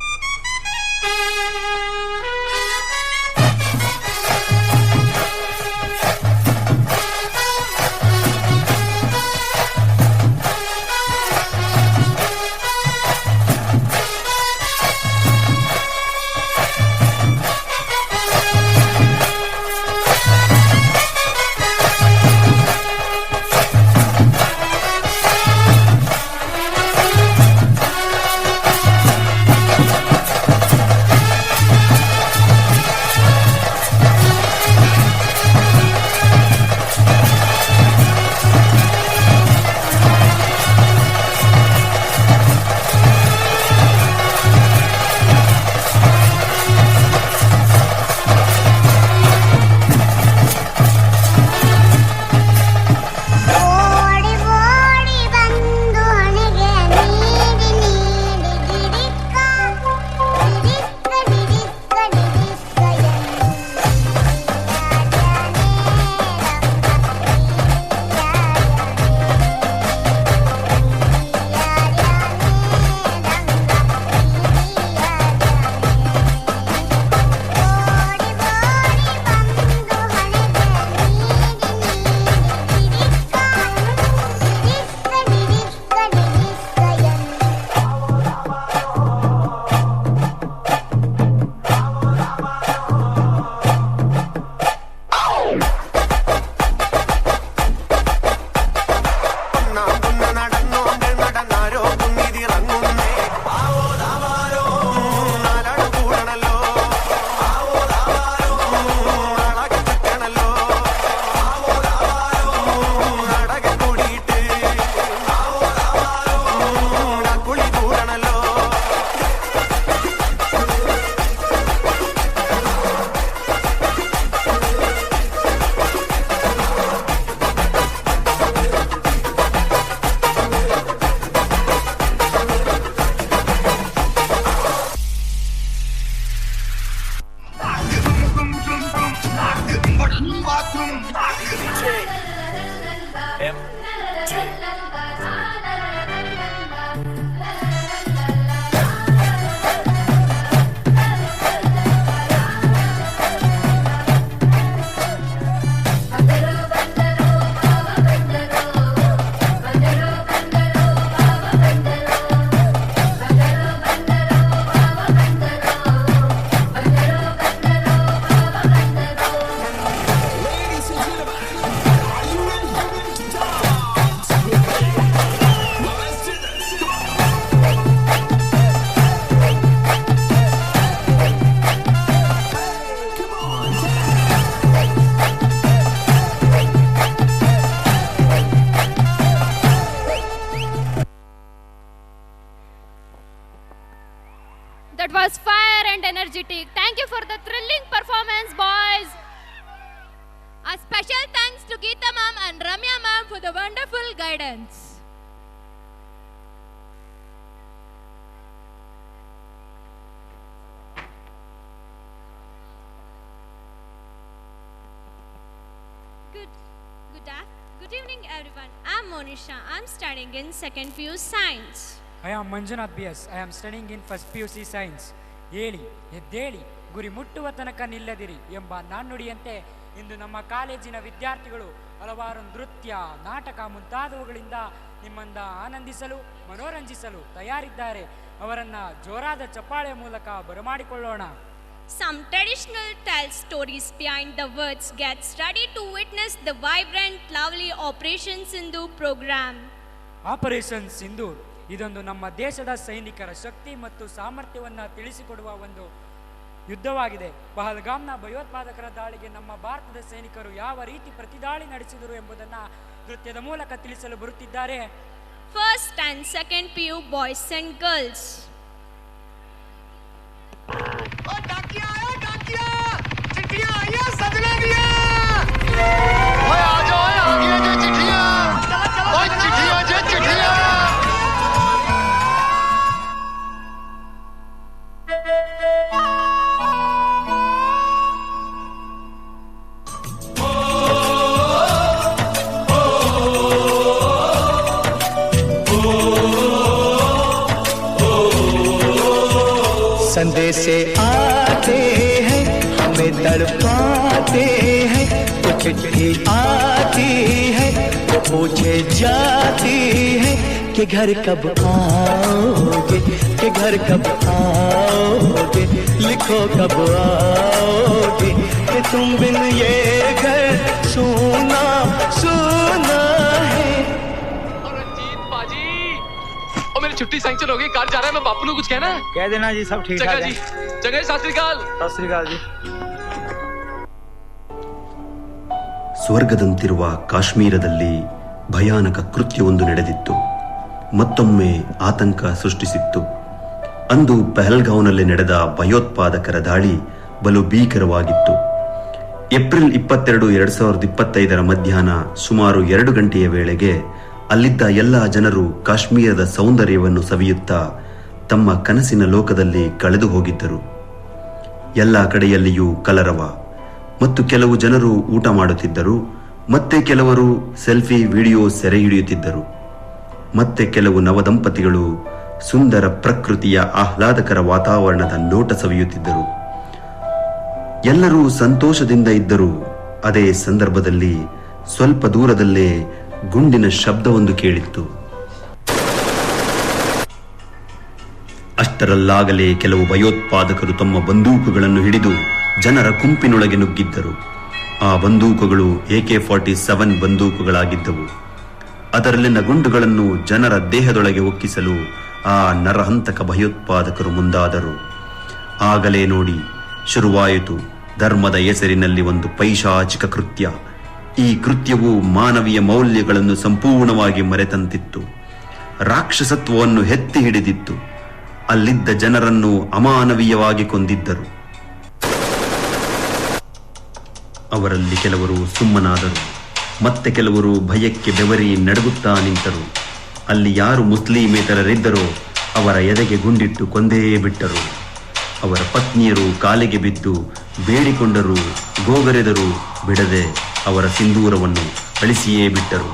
Thank you for the thrilling performance, boys. A special thanks to Geeta ma'am and Ramya ma'am for the wonderful guidance. Good evening everyone. I am Monisha. I am studying in 2nd PU Science. I am Manjunath BS. I am studying in 1st PUC Science. ಹೇಳಿ ಎದ್ದೇಳಿ ಗುರಿ ಮುಟ್ಟುವ ತನಕ ನಿಲ್ಲದಿರಿ ಎಂಬ ನಾಣ್ಣುಡಿಯಂತೆ ಇಂದು ನಮ್ಮ ಕಾಲೇಜಿನ ವಿದ್ಯಾರ್ಥಿಗಳು ಹಲವಾರು ನೃತ್ಯ, ನಾಟಕ ಮುಂತಾದವುಗಳಿಂದ ನಿಮ್ಮನ್ನ ಆನಂದಿಸಲು, ಮನೋರಂಜಿಸಲು ತಯಾರಿದ್ದಾರೆ. ಅವರನ್ನ ಜೋರಾದ ಚಪ್ಪಾಳೆಯ ಮೂಲಕ ಬರಮಾಡಿಕೊಳ್ಳೋಣ. Some traditional tell stories behind the words. Gets ready to witness the vibrant, lovely Operation Sindoor program. Operation Sindoor ಇದೊಂದು ನಮ್ಮ ದೇಶದ ಸೈನಿಕರ ಶಕ್ತಿ ಮತ್ತು ಸಾಮರ್ಥ್ಯವನ್ನು ತಿಳಿಸಿಕೊಡುವ ಒಂದು ಯುದ್ಧವಾಗಿದೆ. ಪಹಲ್ಗಾಮ್ನ ಭಯೋತ್ಪಾದಕರ ದಾಳಿಗೆ ನಮ್ಮ ಭಾರತದ ಸೈನಿಕರು ಯಾವ ರೀತಿ ಪ್ರತಿದಾಳಿ ನಡೆಸಿದರು ಎಂಬುದನ್ನು ನೃತ್ಯದ ಮೂಲಕ ತಿಳಿಸಲು ಬರುತ್ತಿದ್ದಾರೆ. 1st and 2nd PU boys and girls. संदेशे आते हैं हमें तड़पाते हैं, कुछ चिट्ठी आती है वो पूछे जाती है कि घर कब आओगे, कि घर कब आओगे, लिखो कब आओगे, कि तुम बिन ये घर सुना सुना है। मेरी छुट्टी सैंक्शन हो गई, कार जा रहा है, मैं बापू को कुछ कहना है? कह देना जी, सब ठीक ठाक है। जगह सत श्री अकाल। सत श्री अकाल जी। ಸ್ವರ್ಗದಂತಿರುವ ಕಾಶ್ಮೀರದಲ್ಲಿ ಭಯಾನಕ ಕೃತ್ಯವೊಂದು ನಡೆದಿತ್ತು. ಮತ್ತೊಮ್ಮೆ ಆತಂಕ ಸೃಷ್ಟಿಸಿತ್ತು. ಅಂದು ಪಹಲ್ಗಾಂವ್ನಲ್ಲಿ ನಡೆದ ಭಯೋತ್ಪಾದಕರ ದಾಳಿ ಬಲು ಭೀಕರವಾಗಿತ್ತು. ಏಪ್ರಿಲ್ 22, 2025 ಮಧ್ಯಾಹ್ನ ಸುಮಾರು 2 ಗಂಟೆಯ ವೇಳೆಗೆ ಅಲ್ಲಿದ್ದ ಎಲ್ಲ ಜನರು ಕಾಶ್ಮೀರದ ಸೌಂದರ್ಯವನ್ನು ಸವಿಯುತ್ತಾ ತಮ್ಮ ಕನಸಿನ ಲೋಕದಲ್ಲಿ ಕಳೆದು ಹೋಗಿದ್ದರು. ಎಲ್ಲ ಕಡೆಯಲ್ಲಿಯೂ ಕಲರವ ಮತ್ತು ಕೆಲವು ಜನರು ಊಟ ಮಾಡುತ್ತಿದ್ದರು, ಮತ್ತೆ ಕೆಲವರು ಸೆಲ್ಫಿ ವಿಡಿಯೋ ಸೆರೆ ಹಿಡಿಯುತ್ತಿದ್ದರು, ಮತ್ತೆ ಕೆಲವು ನವದಂಪತಿಗಳು ಸುಂದರ ಪ್ರಕೃತಿಯ ಆಹ್ಲಾದಕರ ವಾತಾವರಣದ ನೋಟ ಸವಿಯುತ್ತಿದ್ದರು. ಎಲ್ಲರೂ ಸಂತೋಷದಿಂದ ಇದ್ದರು. ಅದೇ ಸಂದರ್ಭದಲ್ಲಿ ಸ್ವಲ್ಪ ದೂರದಲ್ಲೇ ಗುಂಡಿನ ಶಬ್ದವೊಂದು ಕೇಳಿತ್ತು. ಅಷ್ಟರಲ್ಲಾಗಲೇ ಕೆಲವು ಭಯೋತ್ಪಾದಕರು ತಮ್ಮ ಬಂದೂಕುಗಳನ್ನು ಹಿಡಿದು ಜನರ ಗುಂಪಿನೊಳಗೆ ನುಗ್ಗಿದ್ದರು. ಆ ಬಂದೂಕುಗಳು AK-47 ಬಂದೂಕುಗಳಾಗಿದ್ದವು. ಅದರಲ್ಲಿನ ಗುಂಡುಗಳನ್ನು ಜನರ ದೇಹದೊಳಗೆ ಒಕ್ಕಿಸಲು ಆ ನರಹಂತಕ ಭಯೋತ್ಪಾದಕರು ಮುಂದಾದರು. ಆಗಲೇ ನೋಡಿ ಶುರುವಾಯಿತು ಧರ್ಮದ ಹೆಸರಿನಲ್ಲಿ ಒಂದು ಪೈಶಾಚಿಕ ಕೃತ್ಯ. ಈ ಕೃತ್ಯವು ಮಾನವೀಯ ಮೌಲ್ಯಗಳನ್ನು ಸಂಪೂರ್ಣವಾಗಿ ಮರೆತಂತಿತ್ತು. ರಾಕ್ಷಸತ್ವವನ್ನು ಎತ್ತಿ ಹಿಡಿದಿತ್ತು. ಅಲ್ಲಿದ್ದ ಜನರನ್ನು ಅಮಾನವೀಯವಾಗಿ ಕೊಂದಿದ್ದರು. ಅವರಲ್ಲಿ ಕೆಲವರು ಸುಮ್ಮನಾದರು, ಮತ್ತೆ ಕೆಲವರು ಭಯಕ್ಕೆ ಬೆವರಿ ನಡುಗುತ್ತಾ ನಿಂತರು. ಅಲ್ಲಿ ಯಾರು ಮುಸ್ಲಿಮೇತರರಿದ್ದರೋ ಅವರ ಎದೆಗೆ ಗುಂಡಿಟ್ಟು ಕೊಂದೇ ಬಿಟ್ಟರು. ಅವರ ಪತ್ನಿಯರು ಕಾಲಿಗೆ ಬಿದ್ದು ಬೇಡಿಕೊಂಡರು, ಗೋಗರೆದರು, ಬಿಡದೆ ಅವರ ಸಿಂಧೂರವನ್ನು ಅಳಿಸಿಯೇ ಬಿಟ್ಟರು.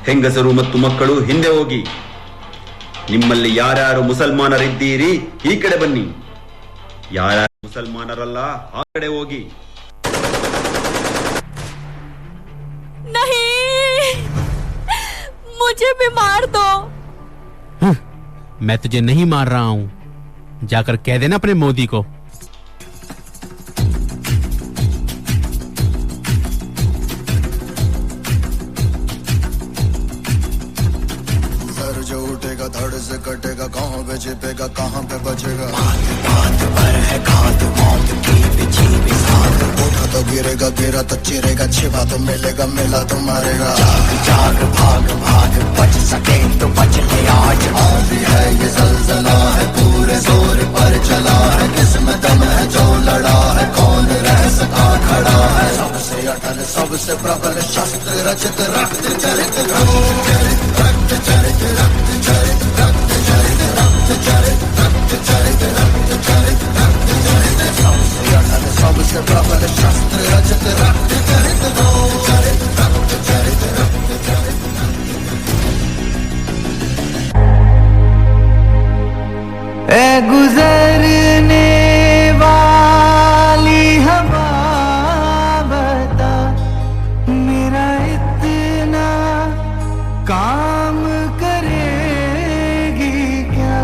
ಹೆಂಗಸರು ಮತ್ತು ಮಕ್ಕಳು ಹಿಂದೆ ಹೋಗಿ. ನಿಮ್ಮಲ್ಲಿ ಯಾರ್ಯಾರು ಮುಸಲ್ಮಾನರಿದ್ದೀರಿ ಈ ಕಡೆ ಬನ್ನಿ, ಯಾರ್ಯಾರು ಮುಸಲ್ಮಾನರಲ್ಲ ಆ ಕಡೆ ಹೋಗಿ. नहीं, मुझे भी मार दो। मैं तुझे नहीं मार रहा हूं, जाकर कह देना अपने मोदी को। सर जो उठेगा धड़ से कटेगा, कहाँ पे छिपेगा, कहाँ पे बचेगा। बात पर है घात, मौत की बिछी भी साथ। उठा तो गिरेगा, गिरा तो चिरेगा, छिपा तो मिलेगा, मिला तो मारेगा। जाग जाग भाग भाग, बच सके तो बच ले आज। आंधी है ये ज़लज़ला है, पूरे जोर पर चला है। किसमें दम है जो लड़ा है, कौन रह सका खड़ा है। सबसे अटल सबसे प्रबल शस्त्र रचित, रक्त चरित रक्त चरित रक्त चरित रक्त चरित रक्त चरित रक्त चरित रक्त चरित रक्त चरित रक्त चरित। सबसे अटल सबसे प्रबल शस्त्र रचित, रक्त चरित रक्त चरित रक्त चरित रक्त चरित। ए गुजरने वाली हवा बता, मेरा इतना काम करेगी क्या।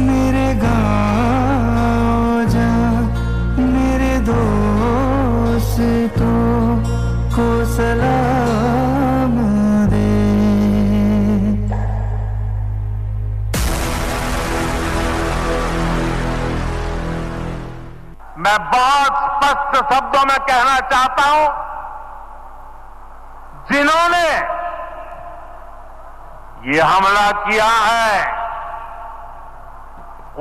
मेरे गाँव जा, मेरे दोस्तों को सलाम दे। मैं बहुत स्पष्ट शब्दों में कहना चाहता हूं, जिन्होंने ये हमला किया है,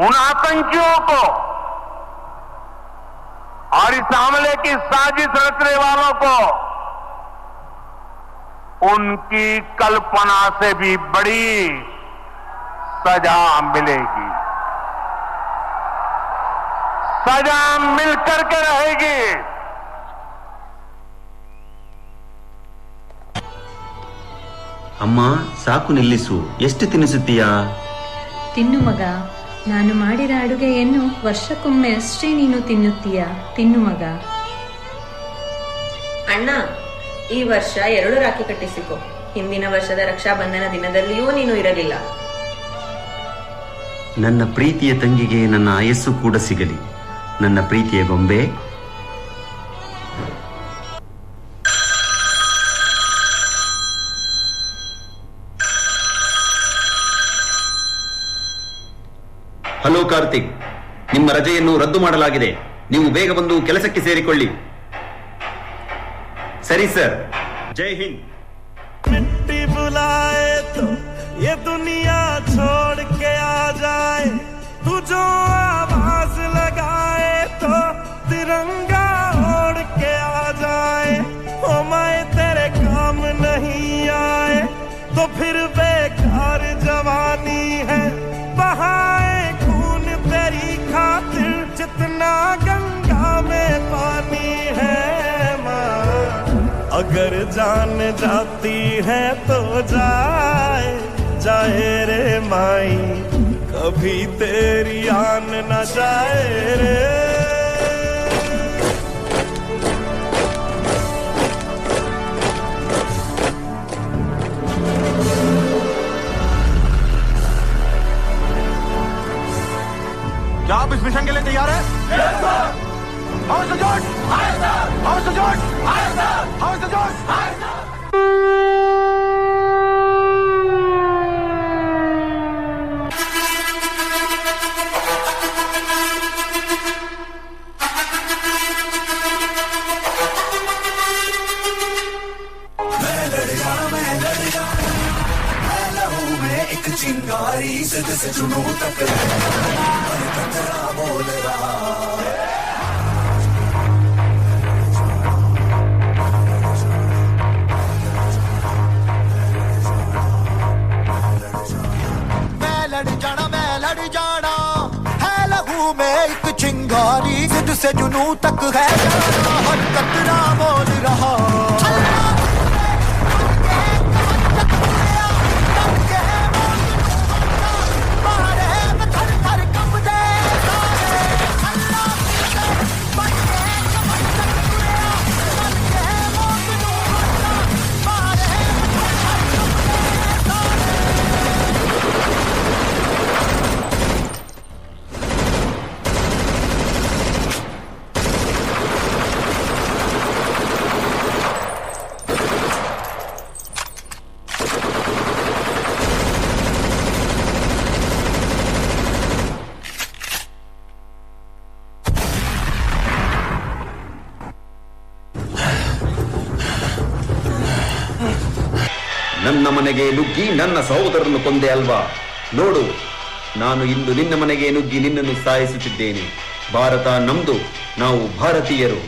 उन आतंकियों को और इस हमले की साजिश रचने वालों को उनकी कल्पना से भी बड़ी सजा मिलेगी। सजा मिलकर के रहेगी। ಅಮ್ಮ ಸಾಕು ನಿಲ್ಲಿಸು. ಎಷ್ಟು ತಿನ್ನಿಸುತ್ತೀಯಾ? ತಿನ್ನು ಮಗ, ನಾನು ಮಾಡಿದ ಅಡುಗೆಯನ್ನು ವರ್ಷಕ್ಕೊಮ್ಮೆ ಅಷ್ಟೇ ನೀನು ತಿನ್ನುತ್ತೀಯ. ತಿನ್ನು ಮಗ. ಅಣ್ಣ, ಈ ವರ್ಷ 2 ರಾಖಿ ಕಟ್ಟಿಸಿಕೊ. ಹಿಂದಿನ ವರ್ಷದ ರಕ್ಷಾಬಂಧನ ದಿನದಲ್ಲಿಯೂ ನೀನು ಇರಲಿಲ್ಲ. ನನ್ನ ಪ್ರೀತಿಯ ತಂಗಿಗೆ ನನ್ನ ಆಯಸ್ಸು ಕೂಡ ಸಿಗಲಿ. ನನ್ನ ಪ್ರೀತಿಯ ಗೊಂಬೆ. ಹಲೋ ಕಾರ್ತಿಕ್, ನಿಮ್ಮ ರಜೆಯನ್ನು ರದ್ದು ಮಾಡಲಾಗಿದೆ. ನೀವು ಬೇಗ ಬಂದು ಕೆಲಸಕ್ಕೆ ಸೇರಿಕೊಳ್ಳಿ. ಸರಿ ಸರ್. ಜೈ ಹಿಂದ್. मिट्टी बुलाए तो ये दुनिया छोड़ के आ जाए, तू जो आवाज लगाए तो तिरंगा ओढ़ के आ जाए। ओ मैं तेरे काम नहीं आए तो फिर बेकार जवानी है। बहाए खून तेरी खातिर जितना गंगा में पानी है। अगर जान जाती है तो जाए जाए रे माई, कभी तेरी आन न जाए रे। क्या आप इस मिशन के लिए तैयार हैं? How's the George? How's the George? How's the George? एक चिंगारी सिद्ध से जुनू तक कतरा बोल रहा। मैं लड़ जाना है लहू में एक चिंगारी। सिद्ध से जुनू तक है जाना, हर कतरा बोल रहा। ನನ್ನ ಮನೆಗೆ ನುಗ್ಗಿ ನನ್ನ ಸಹೋದರನ್ನು ಕೊಂದೆ ಅಲ್ವಾ? ನೋಡು, ನಾನು ಇಂದು ನಿನ್ನ ಮನೆಗೆ ನುಗ್ಗಿ ನಿನ್ನನ್ನು ಸಾಯಿಸುತ್ತಿದ್ದೇನೆ. ಭಾರತ ನಮ್ದು, ನಾವು ಭಾರತೀಯರು.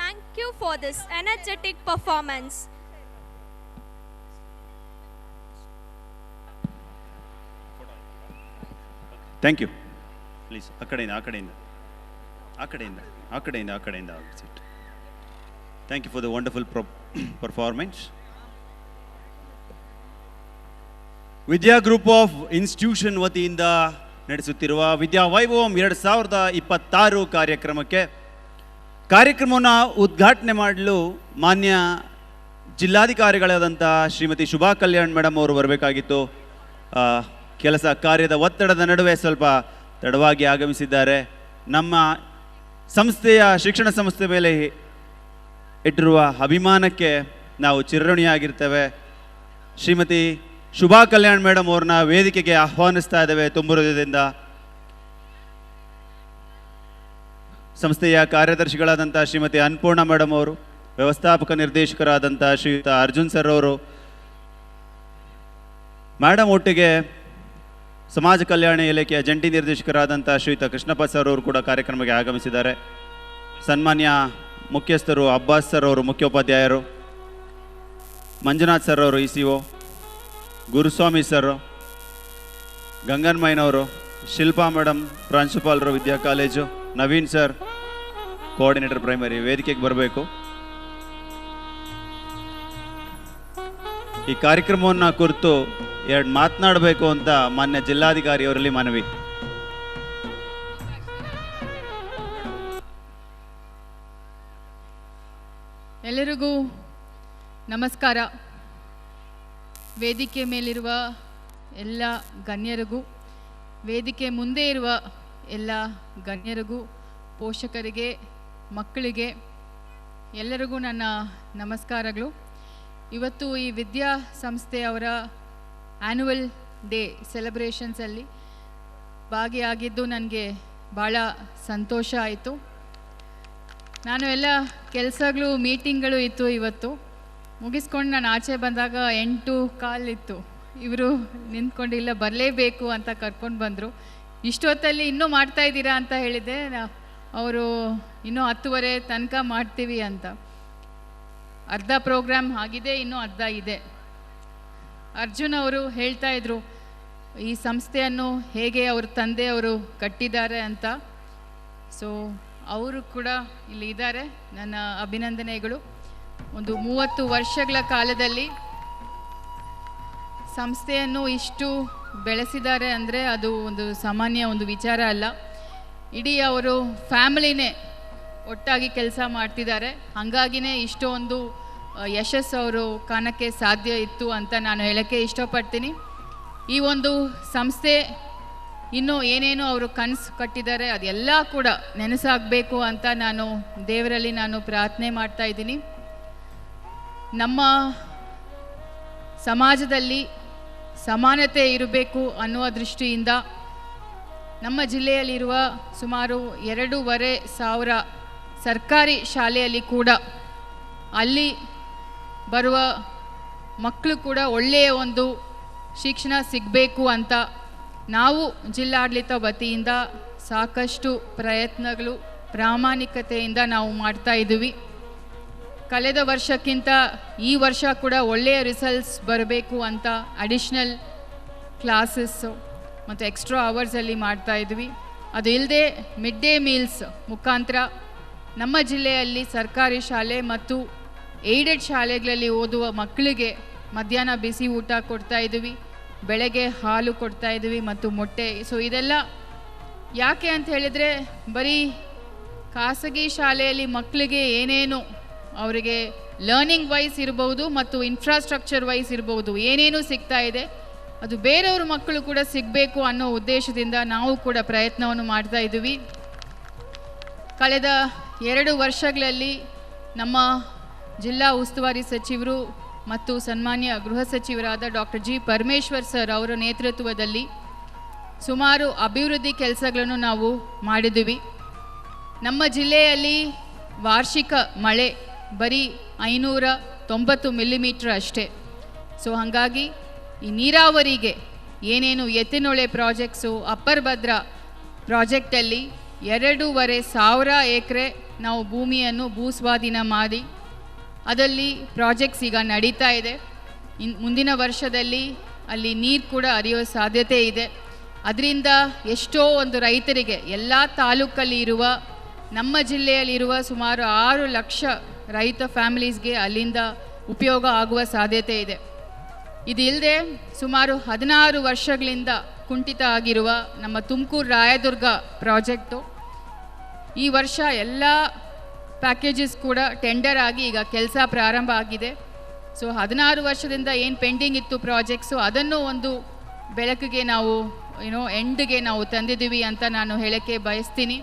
Thank you for this energetic performance. Thank you. Please ಆ ಕಡೆಯಿಂದ sit. Thank you for the wonderful performance. Vidya group of institution ವತಿಯಿಂದ ನಡೆಸುತ್ತಿರುವ ವಿದ್ಯಾ ವೈಭವಂ 2026 ಕಾರ್ಯಕ್ರಮವನ್ನು ಉದ್ಘಾಟನೆ ಮಾಡಲು ಮಾನ್ಯ ಜಿಲ್ಲಾಧಿಕಾರಿಗಳಾದಂಥ ಶ್ರೀಮತಿ ಶುಭಾ ಕಲ್ಯಾಣ್ ಮೇಡಮ್ ಅವರು ಬರಬೇಕಾಗಿತ್ತು. ಕೆಲಸ ಕಾರ್ಯದ ಒತ್ತಡದ ನಡುವೆ ಸ್ವಲ್ಪ ತಡವಾಗಿ ಆಗಮಿಸಿದ್ದಾರೆ. ನಮ್ಮ ಸಂಸ್ಥೆಯ ಶಿಕ್ಷಣ ಸಂಸ್ಥೆ ಮೇಲೆ ಇಟ್ಟಿರುವ ಅಭಿಮಾನಕ್ಕೆ ನಾವು ಚಿರಋಣಿಯಾಗಿರ್ತೇವೆ. ಶ್ರೀಮತಿ ಶುಭಾ ಕಲ್ಯಾಣ್ ಮೇಡಮ್ ಅವ್ರನ್ನ ವೇದಿಕೆಗೆ ಆಹ್ವಾನಿಸ್ತಾ ಇದ್ದೇವೆ ತುಂಬ ಹೃದಯದಿಂದ. ಸಂಸ್ಥೆಯ ಕಾರ್ಯದರ್ಶಿಗಳಾದಂಥ ಶ್ರೀಮತಿ ಅನ್ನಪೂರ್ಣ ಮೇಡಮ್ ಅವರು, ವ್ಯವಸ್ಥಾಪಕ ನಿರ್ದೇಶಕರಾದಂಥ ಶ್ರೀಯುತ ಅರ್ಜುನ್ ಸರ್ ಅವರು, ಮೇಡಮ್ ಒಟ್ಟಿಗೆ ಸಮಾಜ ಕಲ್ಯಾಣ ಇಲಾಖೆಯ ಜಂಟಿ ನಿರ್ದೇಶಕರಾದಂಥ ಶ್ರೀಯುತ ಕೃಷ್ಣಪ್ಪ ಸರ್ ಅವರು ಕೂಡ ಕಾರ್ಯಕ್ರಮಕ್ಕೆ ಆಗಮಿಸಿದ್ದಾರೆ. ಸನ್ಮಾನ್ಯ ಮುಖ್ಯಸ್ಥರು ಅಬ್ಬಾಸ್ ಸರ್ ಅವರು ಮುಖ್ಯೋಪಾಧ್ಯಾಯರು, ಮಂಜುನಾಥ್ ಸರ್ ಅವರು ECO, ಗುರುಸ್ವಾಮಿ ಸರ್, ಗಂಗನ್ಮಯ್ಯನವರು, ಶಿಲ್ಪಾ ಮೇಡಮ್ ಪ್ರಾಂಶುಪಾಲರು Vidya college, Naveen sir coordinator primary ವೇದಿಕೆಗೆ ಬರಬೇಕು. ಈ ಕಾರ್ಯಕ್ರಮವನ್ನು ಕುರಿತು ಎರಡು ಮಾತನಾಡಬೇಕು ಅಂತ ಮಾನ್ಯ ಜಿಲ್ಲಾಧಿಕಾರಿಯವರಲ್ಲಿ ಮನವಿ. ಎಲ್ಲರಿಗೂ ನಮಸ್ಕಾರ. ವೇದಿಕೆ ಮೇಲಿರುವ ಎಲ್ಲ ಗಣ್ಯರಿಗೂ, ವೇದಿಕೆ ಮುಂದೆ ಇರುವ ಎಲ್ಲ ಗಣ್ಯರಿಗೂ, ಪೋಷಕರಿಗೆ, ಮಕ್ಕಳಿಗೆ ಎಲ್ಲರಿಗೂ ನನ್ನ ನಮಸ್ಕಾರಗಳು. ಇವತ್ತು ಈ ವಿದ್ಯಾ ಸಂಸ್ಥೆಯವರ ಆ್ಯನ್ಯುವಲ್ ಡೇ ಸೆಲೆಬ್ರೇಷನ್ಸಲ್ಲಿ ಭಾಗಿಯಾಗಿದ್ದು ನನಗೆ ಭಾಳ ಸಂತೋಷ ಆಯಿತು. ನಾನು ಎಲ್ಲ ಕೆಲಸಗಳು ಮೀಟಿಂಗ್ಗಳು ಇತ್ತು. ಇವತ್ತು ಮುಗಿಸ್ಕೊಂಡು ನಾನು ಆಚೆ ಬಂದಾಗ 8:15 ಇತ್ತು. ಇವರು ನಿಂತ್ಕೊಂಡಿಲ್ಲ, ಬರಲೇಬೇಕು ಅಂತ ಕರ್ಕೊಂಡು ಬಂದರು. ಇಷ್ಟೊತ್ತಲ್ಲಿ ಇನ್ನೂ ಮಾಡ್ತಾಯಿದ್ದೀರಾ ಅಂತ ಹೇಳಿದೆ. ಅವರು ಇನ್ನೂ 10:30 ತನಕ ಮಾಡ್ತೀವಿ ಅಂತ. ಅರ್ಧ ಪ್ರೋಗ್ರಾಮ್ ಆಗಿದೆ, ಇನ್ನೂ ಅರ್ಧ ಇದೆ. ಅರ್ಜುನ್ ಅವರು ಹೇಳ್ತಾ ಇದ್ರು ಈ ಸಂಸ್ಥೆಯನ್ನು ಹೇಗೆ ಅವ್ರ ತಂದೆಯವರು ಕಟ್ಟಿದ್ದಾರೆ ಅಂತ. ಸೊ ಅವರು ಕೂಡ ಇಲ್ಲಿ ಇದ್ದಾರೆ, ನನ್ನ ಅಭಿನಂದನೆಗಳು. ಒಂದು 30 ವರ್ಷಗಳ ಕಾಲದಲ್ಲಿ ಸಂಸ್ಥೆಯನ್ನು ಇಷ್ಟು ಬೆಳೆಸಿದ್ದಾರೆ ಅಂದರೆ ಅದು ಒಂದು ಸಾಮಾನ್ಯ ಒಂದು ವಿಚಾರ ಅಲ್ಲ. ಇಡೀ ಅವರು ಫ್ಯಾಮಿಲಿನೇ ಒಟ್ಟಾಗಿ ಕೆಲಸ ಮಾಡ್ತಿದ್ದಾರೆ. ಹಾಗಾಗಿನೇ ಇಷ್ಟೊಂದು ಯಶಸ್ಸು ಅವರು ಕಾಣಕ್ಕೆ ಸಾಧ್ಯ ಇತ್ತು ಅಂತ ನಾನು ಹೇಳೋಕ್ಕೆ ಇಷ್ಟಪಡ್ತೀನಿ. ಈ ಒಂದು ಸಂಸ್ಥೆ ಇನ್ನೂ ಏನೇನು ಅವರು ಕನಸು ಕಟ್ಟಿದ್ದಾರೆ ಅದೆಲ್ಲ ಕೂಡ ನೆನಸಾಗಬೇಕು ಅಂತ ನಾನು ದೇವರಲ್ಲಿ ಪ್ರಾರ್ಥನೆ ಮಾಡ್ತಾ ಇದ್ದೀನಿ. ನಮ್ಮ ಸಮಾಜದಲ್ಲಿ ಸಮಾನತೆ ಇರಬೇಕು ಅನ್ನುವ ದೃಷ್ಟಿಯಿಂದ ನಮ್ಮ ಜಿಲ್ಲೆಯಲ್ಲಿರುವ ಸುಮಾರು 2,500 ಸರ್ಕಾರಿ ಶಾಲೆಯಲ್ಲಿ ಕೂಡ ಅಲ್ಲಿ ಬರುವ ಮಕ್ಕಳು ಕೂಡ ಒಳ್ಳೆಯ ಒಂದು ಶಿಕ್ಷಣ ಸಿಗಬೇಕು ಅಂತ ನಾವು ಜಿಲ್ಲಾಡಳಿತ ವತಿಯಿಂದ ಸಾಕಷ್ಟು ಪ್ರಯತ್ನಗಳು ಪ್ರಾಮಾಣಿಕತೆಯಿಂದ ನಾವು ಮಾಡ್ತಾ ಇದ್ದೀವಿ. ಕಳೆದ ವರ್ಷಕ್ಕಿಂತ ಈ ವರ್ಷ ಕೂಡ ಒಳ್ಳೆಯ ರಿಸಲ್ಟ್ಸ್ ಬರಬೇಕು ಅಂತ ಅಡಿಷ್ನಲ್ ಕ್ಲಾಸಸ್ಸು ಮತ್ತು ಎಕ್ಸ್ಟ್ರಾ ಅವರ್ಸಲ್ಲಿ ಮಾಡ್ತಾಯಿದ್ವಿ. ಅದು ಇಲ್ಲದೆ ಮಿಡ್ ಡೇ ಮೀಲ್ಸ್ ಮುಖಾಂತರ ನಮ್ಮ ಜಿಲ್ಲೆಯಲ್ಲಿ ಸರ್ಕಾರಿ ಶಾಲೆ ಮತ್ತು ಏಡೆಡ್ ಶಾಲೆಗಳಲ್ಲಿ ಓದುವ ಮಕ್ಕಳಿಗೆ ಮಧ್ಯಾಹ್ನ ಬಿಸಿ ಊಟ ಕೊಡ್ತಾಯಿದ್ವಿ, ಬೆಳಗ್ಗೆ ಹಾಲು ಕೊಡ್ತಾಯಿದ್ವಿ ಮತ್ತು ಮೊಟ್ಟೆ. ಸೊ ಇದೆಲ್ಲ ಯಾಕೆ ಅಂತ ಹೇಳಿದರೆ, ಬರೀ ಖಾಸಗಿ ಶಾಲೆಯಲ್ಲಿ ಮಕ್ಕಳಿಗೆ ಏನೇನು ಅವರಿಗೆ ಲರ್ನಿಂಗ್ ವೈಸ್ ಇರ್ಬೋದು ಮತ್ತು ಇನ್ಫ್ರಾಸ್ಟ್ರಕ್ಚರ್ ವೈಸ್ ಇರ್ಬೋದು ಏನೇನು ಸಿಗ್ತಾ ಇದೆ, ಅದು ಬೇರೆಯವ್ರ ಮಕ್ಕಳು ಕೂಡ ಸಿಗಬೇಕು ಅನ್ನೋ ಉದ್ದೇಶದಿಂದ ನಾವು ಕೂಡ ಪ್ರಯತ್ನವನ್ನು ಮಾಡ್ತಾ ಇದ್ದೀವಿ. ಕಳೆದ 2 ವರ್ಷಗಳಲ್ಲಿ ನಮ್ಮ ಜಿಲ್ಲಾ ಉಸ್ತುವಾರಿ ಸಚಿವರು ಮತ್ತು ಸನ್ಮಾನ್ಯ ಗೃಹ ಸಚಿವರಾದ ಡಾಕ್ಟರ್ ಜಿ ಪರಮೇಶ್ವರ್ ಸರ್ ಅವರ ನೇತೃತ್ವದಲ್ಲಿ ಸುಮಾರು ಅಭಿವೃದ್ಧಿ ಕೆಲಸಗಳನ್ನು ನಾವು ಮಾಡಿದ್ದೀವಿ. ನಮ್ಮ ಜಿಲ್ಲೆಯಲ್ಲಿ ವಾರ್ಷಿಕ ಮಳೆ ಬರೀ 590 ಮಿಲಿಮೀಟ್ರ್ ಅಷ್ಟೇ. ಸೊ ಹಾಗಾಗಿ ಈ ನೀರಾವರಿಗೆ ಏನೇನು ಎತ್ತಿನೊಳೆ ಪ್ರಾಜೆಕ್ಟ್ಸು, ಅಪ್ಪರ್ ಭದ್ರಾ ಪ್ರಾಜೆಕ್ಟಲ್ಲಿ 2,500 ಎಕರೆ ನಾವು ಭೂಮಿಯನ್ನು ಭೂಸ್ವಾಧೀನ ಮಾಡಿ ಅದರಲ್ಲಿ ಪ್ರಾಜೆಕ್ಟ್ಸ್ ಈಗ ನಡೀತಾ ಇದೆ. ಮುಂದಿನ ವರ್ಷದಲ್ಲಿ ಅಲ್ಲಿ ನೀರು ಕೂಡ ಹರಿಯೋ ಸಾಧ್ಯತೆ ಇದೆ. ಅದರಿಂದ ಎಷ್ಟೋ ಒಂದು ರೈತರಿಗೆ ಎಲ್ಲ ತಾಲೂಕಲ್ಲಿ ಇರುವ ನಮ್ಮ ಜಿಲ್ಲೆಯಲ್ಲಿರುವ ಸುಮಾರು 6 ಲಕ್ಷ ರೈತ ಫ್ಯಾಮಿಲೀಸ್ಗೆ ಅಲ್ಲಿಂದ ಉಪಯೋಗ ಆಗುವ ಸಾಧ್ಯತೆ ಇದೆ. ಇದಿಲ್ಲದೆ ಸುಮಾರು 16 ವರ್ಷಗಳಿಂದ ಕುಂಠಿತ ಆಗಿರುವ ನಮ್ಮ ತುಮಕೂರು ರಾಯದುರ್ಗ ಪ್ರಾಜೆಕ್ಟು ಈ ವರ್ಷ ಎಲ್ಲ ಪ್ಯಾಕೇಜಸ್ ಕೂಡ ಟೆಂಡರ್ ಆಗಿ ಈಗ ಕೆಲಸ ಪ್ರಾರಂಭ ಆಗಿದೆ. ಸೊ 16 ವರ್ಷದಿಂದ ಏನು ಪೆಂಡಿಂಗ್ ಇತ್ತು ಪ್ರಾಜೆಕ್ಟ್ಸು ಅದನ್ನು ಒಂದು ಬೆಳಕಿಗೆ ನಾವು ಎಂಡ್ಗೆ ನಾವು ತಂದಿದ್ದೀವಿ ಅಂತ ನಾನು ಹೇಳೋಕ್ಕೆ ಬಯಸ್ತೀನಿ.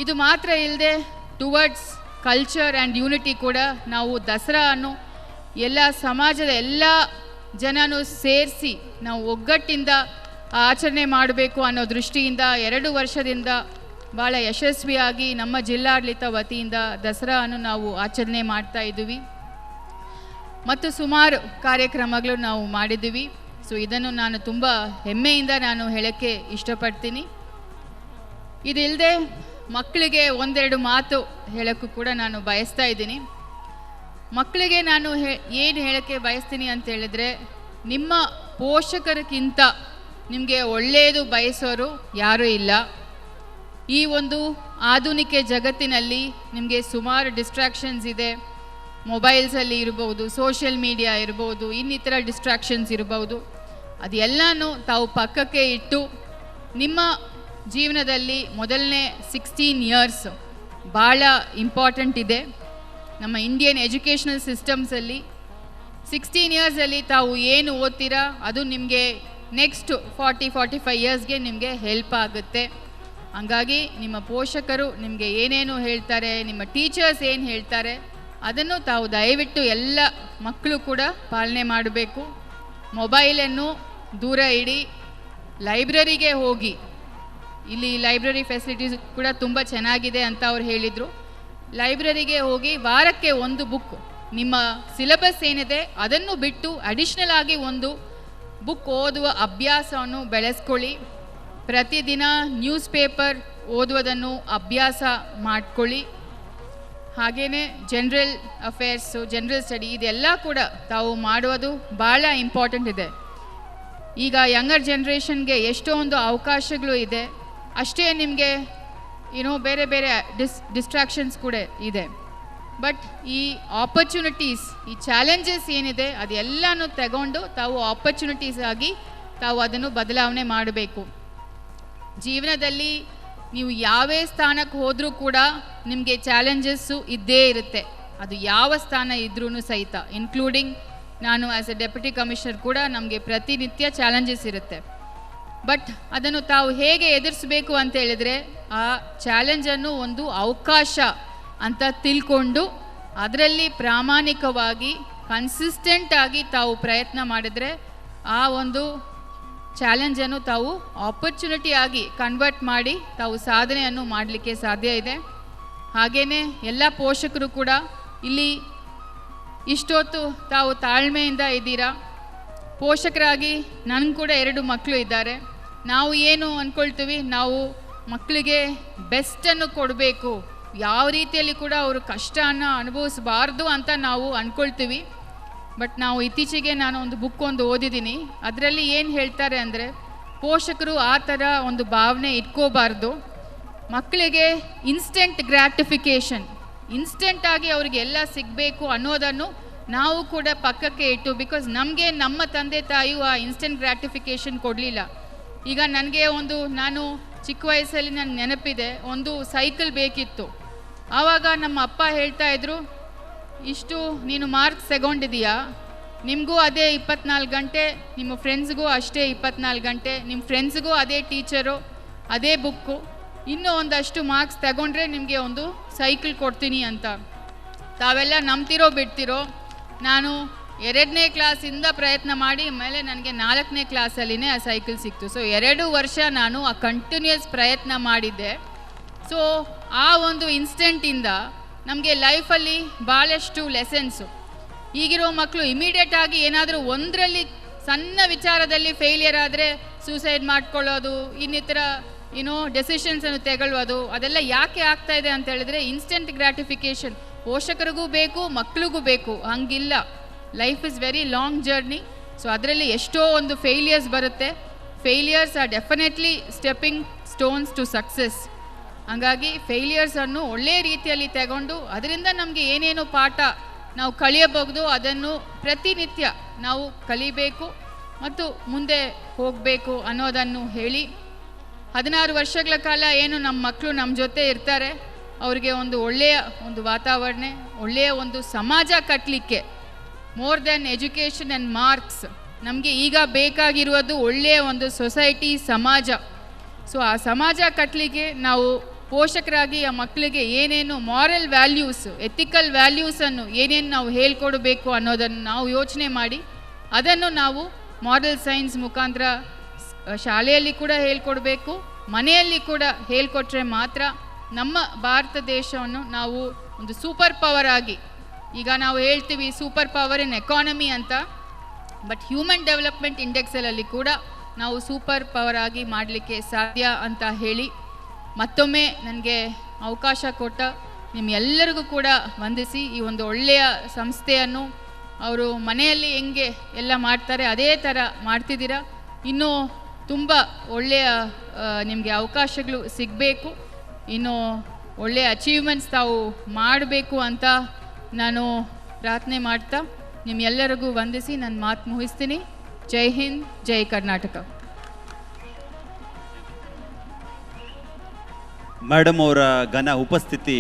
ಇದು ಮಾತ್ರ ಇಲ್ಲದೆ ಟುವರ್ಡ್ಸ್ ಕಲ್ಚರ್ ಆ್ಯಂಡ್ ಯೂನಿಟಿ ಕೂಡ ನಾವು ದಸರಾ ಅನ್ನು ಎಲ್ಲ ಸಮಾಜದ ಎಲ್ಲ ಜನನೂ ಸೇರಿಸಿ ನಾವು ಒಗ್ಗಟ್ಟಿಂದ ಆಚರಣೆ ಮಾಡಬೇಕು ಅನ್ನೋ ದೃಷ್ಟಿಯಿಂದ 2 ವರ್ಷದಿಂದ ಭಾಳ ಯಶಸ್ವಿಯಾಗಿ ನಮ್ಮ ಜಿಲ್ಲಾಡಳಿತ ವತಿಯಿಂದ ದಸರಾವನ್ನು ನಾವು ಆಚರಣೆ ಮಾಡ್ತಾ ಇದ್ದೀವಿ ಮತ್ತು ಸುಮಾರು ಕಾರ್ಯಕ್ರಮಗಳು ನಾವು ಮಾಡಿದ್ದೀವಿ. ಸೊ ಇದನ್ನು ನಾನು ತುಂಬ ಹೆಮ್ಮೆಯಿಂದ ನಾನು ಹೇಳೋಕ್ಕೆ ಇಷ್ಟಪಡ್ತೀನಿ. ಇದಿಲ್ಲದೆ ಮಕ್ಕಳಿಗೆ 1-2 ಮಾತು ಹೇಳೋಕ್ಕೂ ಕೂಡ ನಾನು ಬಯಸ್ತಾ ಇದ್ದೀನಿ. ಮಕ್ಕಳಿಗೆ ನಾನು ಏನು ಹೇಳೋಕ್ಕೆ ಬಯಸ್ತೀನಿ ಅಂತ ಹೇಳಿದ್ರೆ, ನಿಮ್ಮ ಪೋಷಕರಿಗಿಂತ ನಿಮಗೆ ಒಳ್ಳೆಯದು ಬಯಸೋರು ಯಾರೂ ಇಲ್ಲ. ಈ ಒಂದು ಆಧುನಿಕ ಜಗತ್ತಿನಲ್ಲಿ ನಿಮಗೆ ಸುಮಾರು ಡಿಸ್ಟ್ರಾಕ್ಷನ್ಸ್ ಇದೆ. ಮೊಬೈಲ್ಸಲ್ಲಿ ಇರ್ಬೋದು, ಸೋಷಿಯಲ್ ಮೀಡಿಯಾ ಇರ್ಬೋದು, ಇನ್ನಿತರ ಡಿಸ್ಟ್ರಾಕ್ಷನ್ಸ್ ಇರ್ಬೋದು. ಅದೆಲ್ಲನೂ ತಾವು ಪಕ್ಕಕ್ಕೆ ಇಟ್ಟು ನಿಮ್ಮ ಜೀವನದಲ್ಲಿ ಮೊದಲನೇ 16 ಇಯರ್ಸ್ ಭಾಳ ಇಂಪಾರ್ಟೆಂಟ್ ಇದೆ. ನಮ್ಮ ಇಂಡಿಯನ್ ಎಜುಕೇಷನಲ್ ಸಿಸ್ಟಮ್ಸಲ್ಲಿ 16 ಇಯರ್ಸಲ್ಲಿ ತಾವು ಏನು ಓದ್ತೀರಾ ಅದು ನಿಮಗೆ ನೆಕ್ಸ್ಟ್ 40-45 ಇಯರ್ಸ್ಗೆ ನಿಮಗೆ ಹೆಲ್ಪ್ ಆಗುತ್ತೆ. ಹಂಗಾಗಿ ನಿಮ್ಮ ಪೋಷಕರು ನಿಮಗೆ ಏನೇನು ಹೇಳ್ತಾರೆ, ನಿಮ್ಮ ಟೀಚರ್ಸ್ ಏನು ಹೇಳ್ತಾರೆ ಅದನ್ನು ತಾವು ದಯವಿಟ್ಟು ಎಲ್ಲ ಮಕ್ಕಳು ಕೂಡ ಪಾಲನೆ ಮಾಡಬೇಕು. ಮೊಬೈಲನ್ನು ದೂರ ಇಡಿ, ಲೈಬ್ರರಿಗೆ ಹೋಗಿ. ಇಲ್ಲಿ ಲೈಬ್ರರಿ ಫೆಸಿಲಿಟೀಸ್ ಕೂಡ ತುಂಬ ಚೆನ್ನಾಗಿದೆ ಅಂತ ಅವ್ರು ಹೇಳಿದರು. ಲೈಬ್ರರಿಗೆ ಹೋಗಿ ವಾರಕ್ಕೆ 1 ಬುಕ್, ನಿಮ್ಮ ಸಿಲೆಬಸ್ ಏನಿದೆ ಅದನ್ನು ಬಿಟ್ಟು ಅಡಿಷ್ನಲ್ ಆಗಿ 1 ಬುಕ್ ಓದುವ ಅಭ್ಯಾಸವನ್ನು ಬೆಳೆಸ್ಕೊಳ್ಳಿ. ಪ್ರತಿದಿನ ನ್ಯೂಸ್ ಪೇಪರ್ ಓದುವುದನ್ನು ಅಭ್ಯಾಸ ಮಾಡಿಕೊಳ್ಳಿ. ಹಾಗೆಯೇ ಜನರಲ್ ಅಫೇರ್ಸು, ಜನರಲ್ ಸ್ಟಡಿ ಇದೆಲ್ಲ ಕೂಡ ತಾವು ಮಾಡುವುದು ಭಾಳ ಇಂಪಾರ್ಟೆಂಟ್ ಇದೆ. ಈಗ ಯಂಗರ್ ಜನ್ರೇಷನ್ಗೆ ಎಷ್ಟೊಂದು ಅವಕಾಶಗಳು ಇದೆ, ಅಷ್ಟೇ ನಿಮಗೆ ಬೇರೆ ಬೇರೆ ಡಿಸ್ಟ್ರಾಕ್ಷನ್ಸ್ ಕೂಡ ಇದೆ. ಬಟ್ ಈ ಆಪರ್ಚುನಿಟೀಸ್, ಈ ಚಾಲೆಂಜಸ್ ಏನಿದೆ ಅದೆಲ್ಲನೂ ತಗೊಂಡು ತಾವು ಆಪರ್ಚುನಿಟೀಸ್ ಆಗಿ ತಾವು ಅದನ್ನು ಬದಲಾವಣೆ ಮಾಡಬೇಕು. ಜೀವನದಲ್ಲಿ ನೀವು ಯಾವೇ ಸ್ಥಾನಕ್ಕೆ ಹೋದರೂ ಕೂಡ ನಿಮಗೆ ಚಾಲೆಂಜಸ್ಸು ಇದ್ದೇ ಇರುತ್ತೆ. ಅದು ಯಾವ ಸ್ಥಾನ ಇದ್ರೂ ಸಹಿತ, ಇನ್ಕ್ಲೂಡಿಂಗ್ ನಾನು ಆ್ಯಸ್ ಎ ಡೆಪ್ಯೂಟಿ ಕಮಿಷನರ್ ಕೂಡ ನಮಗೆ ಪ್ರತಿನಿತ್ಯ ಚಾಲೆಂಜಸ್ ಇರುತ್ತೆ. ಬಟ್ ಅದನ್ನು ತಾವು ಹೇಗೆ ಎದುರಿಸಬೇಕು ಅಂತ ಹೇಳಿದರೆ, ಆ ಚಾಲೆಂಜನ್ನು ಒಂದು ಅವಕಾಶ ಅಂತ ತಿಳ್ಕೊಂಡು ಅದರಲ್ಲಿ ಪ್ರಾಮಾಣಿಕವಾಗಿ ಕನ್ಸಿಸ್ಟೆಂಟ್ ಆಗಿ ತಾವು ಪ್ರಯತ್ನ ಮಾಡಿದರೆ ಆ ಒಂದು ಚಾಲೆಂಜನ್ನು ತಾವು ಆಪರ್ಚುನಿಟಿ ಆಗಿ ಕನ್ವರ್ಟ್ ಮಾಡಿ ತಾವು ಸಾಧನೆಯನ್ನು ಮಾಡಲಿಕ್ಕೆ ಸಾಧ್ಯ ಇದೆ. ಹಾಗೆಯೇ ಎಲ್ಲ ಪೋಷಕರು ಕೂಡ ಇಲ್ಲಿ ಇಷ್ಟೊತ್ತು ತಾವು ತಾಳ್ಮೆಯಿಂದ ಇದ್ದೀರಾ. ಪೋಷಕರಾಗಿ ನನಗೆ ಕೂಡ 2 ಮಕ್ಕಳು ಇದ್ದಾರೆ. ನಾವು ಏನು ಅಂದ್ಕೊಳ್ತೀವಿ, ನಾವು ಮಕ್ಕಳಿಗೆ ಬೆಸ್ಟನ್ನು ಕೊಡಬೇಕು, ಯಾವ ರೀತಿಯಲ್ಲಿ ಕೂಡ ಅವರು ಕಷ್ಟವನ್ನು ಅನುಭವಿಸಬಾರ್ದು ಅಂತ ನಾವು ಅಂದ್ಕೊಳ್ತೀವಿ. ಬಟ್ ನಾವು ಇತ್ತೀಚೆಗೆ ನಾನು ಒಂದು ಬುಕ್ ಓದಿದ್ದೀನಿ. ಅದರಲ್ಲಿ ಏನು ಹೇಳ್ತಾರೆ ಅಂದರೆ, ಪೋಷಕರು ಆ ಥರ ಒಂದು ಭಾವನೆ ಇಟ್ಕೋಬಾರ್ದು. ಮಕ್ಕಳಿಗೆ ಇನ್ಸ್ಟೆಂಟ್ ಗ್ರ್ಯಾಟಿಫಿಕೇಷನ್, ಇನ್ಸ್ಟೆಂಟಾಗಿ ಅವ್ರಿಗೆ ಎಲ್ಲ ಸಿಗಬೇಕು ಅನ್ನೋದನ್ನು ನಾವು ಕೂಡ ಪಕ್ಕಕ್ಕೆ ಇಟ್ಟು, ಬಿಕಾಸ್ ನಮಗೆ ನಮ್ಮ ತಂದೆ ತಾಯಿಯು ಆ ಇನ್ಸ್ಟೆಂಟ್ ಗ್ರ್ಯಾಟಿಫಿಕೇಷನ್ ಕೊಡಲಿಲ್ಲ. ಈಗ ನನಗೆ ನಾನು ಚಿಕ್ಕ ವಯಸ್ಸಲ್ಲಿ ನನ್ನ ನೆನಪಿದೆ, ಒಂದು ಸೈಕಲ್ ಬೇಕಿತ್ತು. ಆವಾಗ ನಮ್ಮ ಅಪ್ಪ ಹೇಳ್ತಾ ಇದ್ರು, ಇಷ್ಟು ನೀನು ಮಾರ್ಕ್ಸ್ ತಗೊಂಡಿದೀಯಾ, ನಿಮಗೂ ಅದೇ 24 ಗಂಟೆ, ನಿಮ್ಮ ಫ್ರೆಂಡ್ಸ್ಗೂ ಅಷ್ಟೇ 24 ಗಂಟೆ, ನಿಮ್ಮ ಫ್ರೆಂಡ್ಸ್ಗೂ ಅದೇ ಟೀಚರು, ಅದೇ ಬುಕ್ಕು, ಇನ್ನೂ ಒಂದಷ್ಟು ಮಾರ್ಕ್ಸ್ ತಗೊಂಡ್ರೆ ನಿಮಗೆ ಒಂದು ಸೈಕಲ್ ಕೊಡ್ತೀನಿ ಅಂತ. ತಾವೆಲ್ಲ ನಂಬ್ತಿರೋ ಬಿಡ್ತಿರೋ, ನಾನು 2ನೇ ಕ್ಲಾಸಿಂದ ಪ್ರಯತ್ನ ಮಾಡಿ ಮೇಲೆ ನನಗೆ 4ನೇ ಕ್ಲಾಸಲ್ಲಿನೇ ಆ ಸೈಕಲ್ ಸಿಕ್ತು. ಸೊ 2 ವರ್ಷ ನಾನು ಆ ಕಂಟಿನ್ಯೂಸ್ ಪ್ರಯತ್ನ ಮಾಡಿದ್ದೆ. ಸೊ ಆ ಒಂದು ಇನ್ಸ್ಟೆಂಟಿಂದ ನಮಗೆ ಲೈಫಲ್ಲಿ ಭಾಳಷ್ಟು ಲೆಸನ್ಸು. ಈಗಿರೋ ಮಕ್ಕಳು ಇಮಿಡಿಯೇಟಾಗಿ ಏನಾದರೂ ಒಂದರಲ್ಲಿ ಸಣ್ಣ ವಿಚಾರದಲ್ಲಿ ಫೇಲಿಯರ್ ಆದರೆ ಸೂಸೈಡ್ ಮಾಡ್ಕೊಳ್ಳೋದು, ಇನ್ನಿತರ ಡೆಸಿಷನ್ಸನ್ನು ತೆಗೊಳ್ಳೋದು, ಅದೆಲ್ಲ ಯಾಕೆ ಆಗ್ತಾ ಇದೆ ಅಂತ ಹೇಳಿದ್ರೆ ಇನ್ಸ್ಟೆಂಟ್ ಗ್ರ್ಯಾಟಿಫಿಕೇಷನ್ ಪೋಷಕರಿಗೂ ಬೇಕು, ಮಕ್ಕಳಿಗೂ ಬೇಕು. ಹಂಗಿಲ್ಲ, life is very long journey. So ಅದರಲ್ಲಿ ಎಷ್ಟೋ ಒಂದು ಫೇಲಿಯರ್ಸ್ ಬರುತ್ತೆ. Failures are definitely stepping stones to success. ಹಾಗಾಗಿ ಫೇಲಿಯರ್ಸನ್ನು ಒಳ್ಳೆಯ ರೀತಿಯಲ್ಲಿ ತಗೊಂಡು ಅದರಿಂದ ನಮಗೆ ಏನೇನು ಪಾಠ ನಾವು ಕಲಿಯಬಹುದು ಅದನ್ನು ಪ್ರತಿನಿತ್ಯ ನಾವು ಕಲಿಬೇಕು ಮತ್ತು ಮುಂದೆ ಹೋಗಬೇಕು ಅನ್ನೋದನ್ನು ಹೇಳಿ, 16 ವರ್ಷಗಳ ಕಾಲ ಏನು ನಮ್ಮ ಮಕ್ಕಳು ನಮ್ಮ ಜೊತೆ ಇರ್ತಾರೆ, ಅವ್ರಿಗೆ ಒಂದು ಒಳ್ಳೆಯ ಒಂದು ವಾತಾವರಣ, ಒಳ್ಳೆಯ ಒಂದು ಸಮಾಜ ಕಟ್ಟಲಿಕ್ಕೆ, more than education and marks, ನಮಗೆ ಈಗ ಬೇಕಾಗಿರುವುದು ಒಳ್ಳೆಯ ಒಂದು ಸೊಸೈಟಿ, ಸಮಾಜ. ಸೊ ಆ ಸಮಾಜ ಕಟ್ಟಲಿಕ್ಕೆ ನಾವು ಪೋಷಕರಾಗಿ ಆ ಮಕ್ಕಳಿಗೆ ಏನೇನು ಮಾರಲ್ ವ್ಯಾಲ್ಯೂಸ್, ಎಥಿಕಲ್ ವ್ಯಾಲ್ಯೂಸನ್ನು ಏನೇನು ನಾವು ಹೇಳ್ಕೊಡ್ಬೇಕು ಅನ್ನೋದನ್ನು ನಾವು ಯೋಚನೆ ಮಾಡಿ ಅದನ್ನು ನಾವು ಮಾರಲ್ ಸೈನ್ಸ್ ಮುಖಾಂತರ ಶಾಲೆಯಲ್ಲಿ ಕೂಡ ಹೇಳ್ಕೊಡ್ಬೇಕು, ಮನೆಯಲ್ಲಿ ಕೂಡ ಹೇಳ್ಕೊಟ್ರೆ ಮಾತ್ರ ನಮ್ಮ ಭಾರತ ದೇಶವನ್ನು ನಾವು ಒಂದು ಸೂಪರ್ ಪವರ್ ಆಗಿ, ಈಗ ನಾವು ಹೇಳ್ತೀವಿ ಸೂಪರ್ ಪವರ್ ಇನ್ ಎಕಾನಮಿ ಅಂತ, ಬಟ್ ಹ್ಯೂಮನ್ ಡೆವಲಪ್ಮೆಂಟ್ ಇಂಡೆಕ್ಸಲ್ಲಿ ಕೂಡ ನಾವು ಸೂಪರ್ ಪವರ್ ಆಗಿ ಮಾಡಲಿಕ್ಕೆ ಸಾಧ್ಯ ಅಂತ ಹೇಳಿ, ಮತ್ತೊಮ್ಮೆ ನನಗೆ ಅವಕಾಶ ಕೊಟ್ಟ ನಿಮ್ಮೆಲ್ಲರಿಗೂ ಕೂಡ ವಂದಿಸಿ, ಈ ಒಂದು ಒಳ್ಳೆಯ ಸಂಸ್ಥೆಯನ್ನು ಅವರು ಮನೆಯಲ್ಲಿ ಹೆಂಗೆ ಎಲ್ಲ ಮಾಡ್ತಾರೆ ಅದೇ ಥರ ಮಾಡ್ತಿದ್ದೀರಾ. ಇನ್ನೂ ತುಂಬ ಒಳ್ಳೆಯ ನಿಮಗೆ ಅವಕಾಶಗಳು ಸಿಗಬೇಕು, ಇನ್ನೂ ಒಳ್ಳೆಯ ಅಚೀವ್ಮೆಂಟ್ಸ್ ತಾವು ಮಾಡಬೇಕು ಅಂತ ನಾನು ಪ್ರಾರ್ಥನೆ ಮಾಡ್ತಾ ನಿಮ್ಮೆಲ್ಲರಿಗೂ ವಂದಿಸಿ ನನ್ನ ಮಾತು ಮುಗಿಸ್ತೀನಿ. ಜೈ ಹಿಂದ್, ಜೈ ಕರ್ನಾಟಕ. ಮೇಡಮ್ ಅವರ ಘನ ಉಪಸ್ಥಿತಿ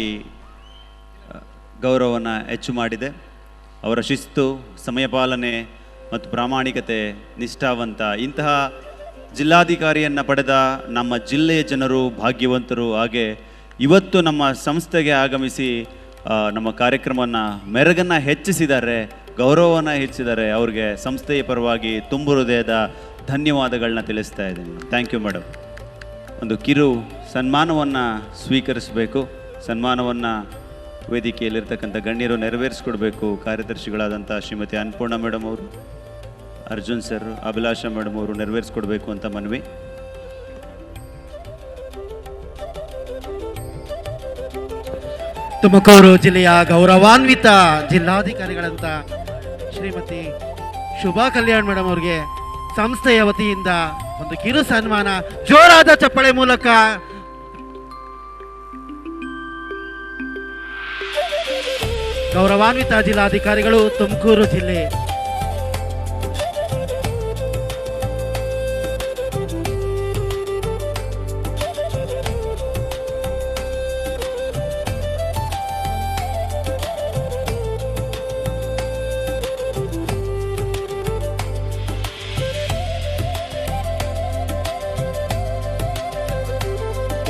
ಗೌರವವನ್ನು ಹೆಚ್ಚು ಮಾಡಿದೆ. ಅವರ ಶಿಸ್ತು, ಸಮಯಪಾಲನೆ ಮತ್ತು ಪ್ರಾಮಾಣಿಕತೆ, ನಿಷ್ಠಾವಂತ ಇಂತಹ ಜಿಲ್ಲಾಧಿಕಾರಿಯನ್ನು ಪಡೆದ ನಮ್ಮ ಜಿಲ್ಲೆಯ ಜನರು ಭಾಗ್ಯವಂತರು. ಹಾಗೆ ಇವತ್ತು ನಮ್ಮ ಸಂಸ್ಥೆಗೆ ಆಗಮಿಸಿ ನಮ್ಮ ಕಾರ್ಯಕ್ರಮವನ್ನು ಮೆರುಗನ್ನು ಹೆಚ್ಚಿಸಿದ್ದಾರೆ, ಗೌರವವನ್ನು ಹೆಚ್ಚಿಸಿದ್ದಾರೆ. ಅವ್ರಿಗೆ ಸಂಸ್ಥೆಯ ಪರವಾಗಿ ತುಂಬು ಹೃದಯದ ಧನ್ಯವಾದಗಳನ್ನ ತಿಳಿಸ್ತಾ ಇದ್ದೀನಿ. Thank you madam. ಒಂದು ಕಿರು ಸನ್ಮಾನವನ್ನು ಸ್ವೀಕರಿಸಬೇಕು. ಸನ್ಮಾನವನ್ನು ವೇದಿಕೆಯಲ್ಲಿರ್ತಕ್ಕಂಥ ಗಣ್ಯರು ನೆರವೇರಿಸ್ಕೊಡ್ಬೇಕು. ಕಾರ್ಯದರ್ಶಿಗಳಾದಂಥ ಶ್ರೀಮತಿ ಅನ್ನಪೂರ್ಣ ಮೇಡಮ್ ಅವರು, ಅರ್ಜುನ್ ಸರ್, ಅಭಿಲಾಷಾ ಮೇಡಮ್ ಅವರು ನೆರವೇರಿಸ್ಕೊಡ್ಬೇಕು ಅಂತ ಮನವಿ. ತುಮಕೂರು ಜಿಲ್ಲೆಯ ಗೌರವಾನ್ವಿತ ಜಿಲ್ಲಾಧಿಕಾರಿಗಳಂತ ಶ್ರೀಮತಿ ಶುಭಾ ಕಲ್ಯಾಣ್ ಮೇಡಮ್ ಅವರಿಗೆ ಸಂಸ್ಥೆಯ ವತಿಯಿಂದ ಒಂದು ಕಿರು ಸನ್ಮಾನ ಜೋರಾದ ಚಪ್ಪಳೆ ಮೂಲಕ. ಗೌರವಾನ್ವಿತ ಜಿಲ್ಲಾಧಿಕಾರಿಗಳು ತುಮಕೂರು ಜಿಲ್ಲೆ.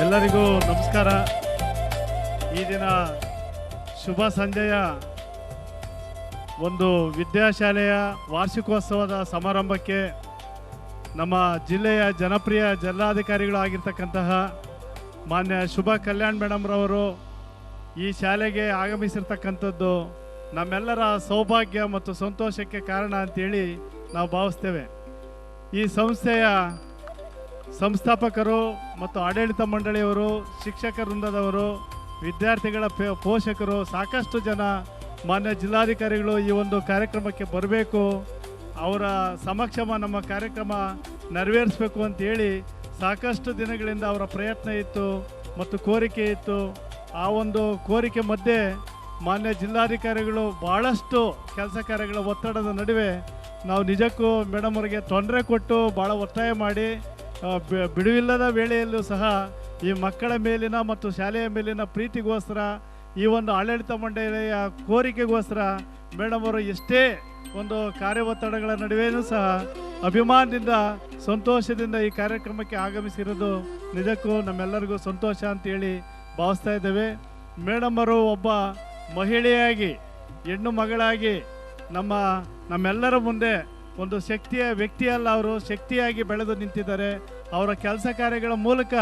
ಎಲ್ಲರಿಗೂ ನಮಸ್ಕಾರ. ಈ ದಿನ ಶುಭ ಸಂಜೆಯ ಒಂದು ವಿದ್ಯಾಶಾಲೆಯ ವಾರ್ಷಿಕೋತ್ಸವದ ಸಮಾರಂಭಕ್ಕೆ ನಮ್ಮ ಜಿಲ್ಲೆಯ ಜನಪ್ರಿಯ ಜಿಲ್ಲಾಧಿಕಾರಿಗಳು ಆಗಿರ್ತಕ್ಕಂತಹ ಮಾನ್ಯ ಶುಭಾ ಕಲ್ಯಾಣ್ ಮೇಡಮ್ರವರು ಈ ಶಾಲೆಗೆ ಆಗಮಿಸಿರ್ತಕ್ಕಂಥದ್ದು ನಮ್ಮೆಲ್ಲರ ಸೌಭಾಗ್ಯ ಮತ್ತು ಸಂತೋಷಕ್ಕೆ ಕಾರಣ ಅಂತೇಳಿ ನಾವು ಭಾವಿಸ್ತೇವೆ. ಈ ಸಂಸ್ಥೆಯ ಸಂಸ್ಥಾಪಕರು ಮತ್ತು ಆಡಳಿತ ಮಂಡಳಿಯವರು, ಶಿಕ್ಷಕ ವೃಂದದವರು, ವಿದ್ಯಾರ್ಥಿಗಳ ಪೋಷಕರು, ಸಾಕಷ್ಟು ಜನ ಮಾನ್ಯ ಜಿಲ್ಲಾಧಿಕಾರಿಗಳು ಈ ಒಂದು ಕಾರ್ಯಕ್ರಮಕ್ಕೆ ಬರಬೇಕು, ಅವರ ಸಮಕ್ಷಮ ನಮ್ಮ ಕಾರ್ಯಕ್ರಮ ನೆರವೇರಿಸಬೇಕು ಅಂತೇಳಿ ಸಾಕಷ್ಟು ದಿನಗಳಿಂದ ಅವರ ಪ್ರಯತ್ನ ಇತ್ತು ಮತ್ತು ಕೋರಿಕೆ ಇತ್ತು. ಆ ಒಂದು ಕೋರಿಕೆ ಮಧ್ಯೆ ಮಾನ್ಯ ಜಿಲ್ಲಾಧಿಕಾರಿಗಳು ಭಾಳಷ್ಟು ಕೆಲಸ ಕಾರ್ಯಗಳ ಒತ್ತಡದ ನಡುವೆ ನಾವು ನಿಜಕ್ಕೂ ಮೇಡಮ್ ಅವರಿಗೆ ತೊಂದರೆ ಕೊಟ್ಟು ಭಾಳ ಒತ್ತಾಯ ಮಾಡಿ ಬಿಡುವಿಲ್ಲದ ವೇಳೆಯಲ್ಲೂ ಸಹ ಈ ಮಕ್ಕಳ ಮೇಲಿನ ಮತ್ತು ಶಾಲೆಯ ಮೇಲಿನ ಪ್ರೀತಿಗೋಸ್ಕರ, ಈ ಒಂದು ಆಡಳಿತ ಮಂಡಳಿಯ ಕೋರಿಕೆಗೋಸ್ಕರ ಮೇಡಮ್ ಅವರು ಎಷ್ಟೇ ಒಂದು ಕಾರ್ಯ ಒತ್ತಡಗಳ ನಡುವೆಯೂ ಸಹ ಅಭಿಮಾನದಿಂದ ಸಂತೋಷದಿಂದ ಈ ಕಾರ್ಯಕ್ರಮಕ್ಕೆ ಆಗಮಿಸಿರೋದು ನಿಜಕ್ಕೂ ನಮ್ಮೆಲ್ಲರಿಗೂ ಸಂತೋಷ ಅಂತೇಳಿ ಭಾವಿಸ್ತಾ ಇದ್ದೇವೆ. ಮೇಡಮ್ ಅವರು ಒಬ್ಬ ಮಹಿಳೆಯಾಗಿ, ಹೆಣ್ಣು ಮಗಳಾಗಿ ನಮ್ಮೆಲ್ಲರ ಮುಂದೆ ಒಂದು ಶಕ್ತಿಯ ವ್ಯಕ್ತಿಯಲ್ಲ, ಅವರು ಶಕ್ತಿಯಾಗಿ ಬೆಳೆದು ನಿಂತಿದ್ದಾರೆ. ಅವರ ಕೆಲಸ ಕಾರ್ಯಗಳ ಮೂಲಕ,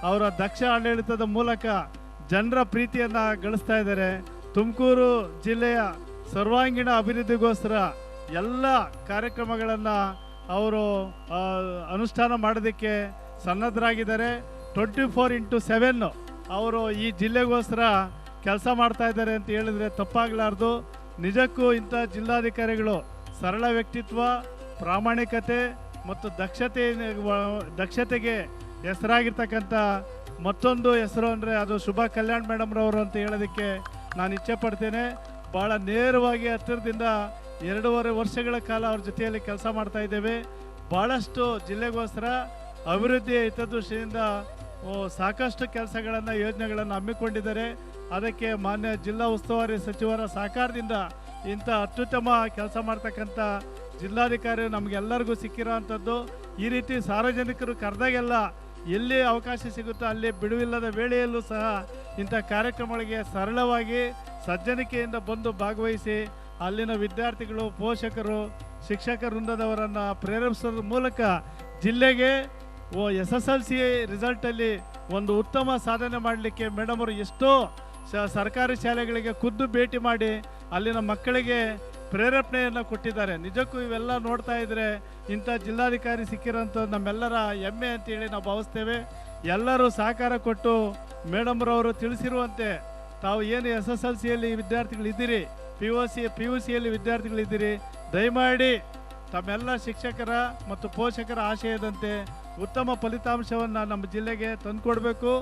ಅವರ ದಕ್ಷ ಆಡಳಿತದ ಮೂಲಕ ಜನರ ಪ್ರೀತಿಯನ್ನು ಗಳಿಸ್ತಾ ಇದ್ದಾರೆ. ತುಮಕೂರು ಜಿಲ್ಲೆಯ ಸರ್ವಾಂಗೀಣ ಅಭಿವೃದ್ಧಿಗೋಸ್ಕರ ಎಲ್ಲ ಕಾರ್ಯಕ್ರಮಗಳನ್ನು ಅವರು ಅನುಷ್ಠಾನ ಮಾಡೋದಕ್ಕೆ ಸನ್ನದ್ಧರಾಗಿದ್ದಾರೆ. 24/7 ಅವರು ಈ ಜಿಲ್ಲೆಗೋಸ್ಕರ ಕೆಲಸ ಮಾಡ್ತಾ ಇದ್ದಾರೆ ಅಂತ ಹೇಳಿದರೆ ತಪ್ಪಾಗಲಾರ್ದು. ನಿಜಕ್ಕೂ ಇಂಥ ಜಿಲ್ಲಾಧಿಕಾರಿಗಳು ಸರಳ ವ್ಯಕ್ತಿತ್ವ, ಪ್ರಾಮಾಣಿಕತೆ ಮತ್ತು ದಕ್ಷತೆಗೆ ಹೆಸರಾಗಿರ್ತಕ್ಕಂಥ ಮತ್ತೊಂದು ಹೆಸರು ಅಂದರೆ ಅದು ಶುಭಾ ಕಲ್ಯಾಣ್ ಮೇಡಮ್ರವರು ಅಂತ ಹೇಳೋದಕ್ಕೆ ನಾನು ಇಚ್ಛೆ ಪಡ್ತೇನೆ. ಭಾಳ ನೇರವಾಗಿ ಹತ್ತಿರದಿಂದ 2.5 ವರ್ಷಗಳ ಕಾಲ ಅವ್ರ ಜೊತೆಯಲ್ಲಿ ಕೆಲಸ ಮಾಡ್ತಾ ಇದ್ದೇವೆ. ಭಾಳಷ್ಟು ಜಿಲ್ಲೆಗೋಸ್ಕರ ಅಭಿವೃದ್ಧಿಯ ಹಿತದೃಷ್ಟಿಯಿಂದ ಸಾಕಷ್ಟು ಕೆಲಸಗಳನ್ನು, ಯೋಜನೆಗಳನ್ನು ಹಮ್ಮಿಕೊಂಡಿದ್ದಾರೆ. ಅದಕ್ಕೆ ಮಾನ್ಯ ಜಿಲ್ಲಾ ಉಸ್ತುವಾರಿ ಸಚಿವರ ಸಹಕಾರದಿಂದ ಇಂಥ ಅತ್ಯುತ್ತಮ ಕೆಲಸ ಮಾಡ್ತಕ್ಕಂಥ ಜಿಲ್ಲಾಧಿಕಾರಿ ನಮಗೆಲ್ಲರಿಗೂ ಸಿಕ್ಕಿರೋ ಅಂಥದ್ದು. ಈ ರೀತಿ ಸಾರ್ವಜನಿಕರು ಕರೆದಾಗೆಲ್ಲ ಎಲ್ಲಿ ಅವಕಾಶ ಸಿಗುತ್ತೋ ಅಲ್ಲಿ ಬಿಡುವಿಲ್ಲದ ವೇಳೆಯಲ್ಲೂ ಸಹ ಇಂಥ ಕಾರ್ಯಕ್ರಮಗಳಿಗೆ ಸರಳವಾಗಿ ಸಜ್ಜನಿಕೆಯಿಂದ ಬಂದು ಭಾಗವಹಿಸಿ ಅಲ್ಲಿನ ವಿದ್ಯಾರ್ಥಿಗಳು, ಪೋಷಕರು, ಶಿಕ್ಷಕ ವೃಂದದವರನ್ನು ಪ್ರೇರೇಪಿಸೋದ್ರ ಮೂಲಕ ಜಿಲ್ಲೆಗೆ SSLC ರಿಸಲ್ಟಲ್ಲಿ ಒಂದು ಉತ್ತಮ ಸಾಧನೆ ಮಾಡಲಿಕ್ಕೆ ಮೇಡಮ್ ಅವರು ಎಷ್ಟೋ ಸರ್ಕಾರಿ ಶಾಲೆಗಳಿಗೆ ಖುದ್ದು ಭೇಟಿ ಮಾಡಿ ಅಲ್ಲಿನ ಮಕ್ಕಳಿಗೆ ಪ್ರೇರೇಪಣೆಯನ್ನು ಕೊಟ್ಟಿದ್ದಾರೆ. ನಿಜಕ್ಕೂ ಇವೆಲ್ಲ ನೋಡ್ತಾ ಇದ್ದರೆ ಇಂಥ ಜಿಲ್ಲಾಧಿಕಾರಿ ಸಿಕ್ಕಿರೋಂಥ ನಮ್ಮೆಲ್ಲರ ಹೆಮ್ಮೆ ಅಂತೇಳಿ ನಾವು ಭಾವಿಸ್ತೇವೆ. ಎಲ್ಲರೂ ಸಹಕಾರ ಕೊಟ್ಟು ಮೇಡಮ್ರವರು ತಿಳಿಸಿರುವಂತೆ ತಾವು ಏನು SSLCಯಲ್ಲಿ ವಿದ್ಯಾರ್ಥಿಗಳಿದ್ದೀರಿ, PUCಯಲ್ಲಿ ವಿದ್ಯಾರ್ಥಿಗಳಿದ್ದೀರಿ, ದಯಮಾಡಿ ತಮ್ಮೆಲ್ಲ ಶಿಕ್ಷಕರ ಮತ್ತು ಪೋಷಕರ ಆಶಯದಂತೆ ಉತ್ತಮ ಫಲಿತಾಂಶವನ್ನು ನಮ್ಮ ಜಿಲ್ಲೆಗೆ ತಂದುಕೊಡ್ಬೇಕು.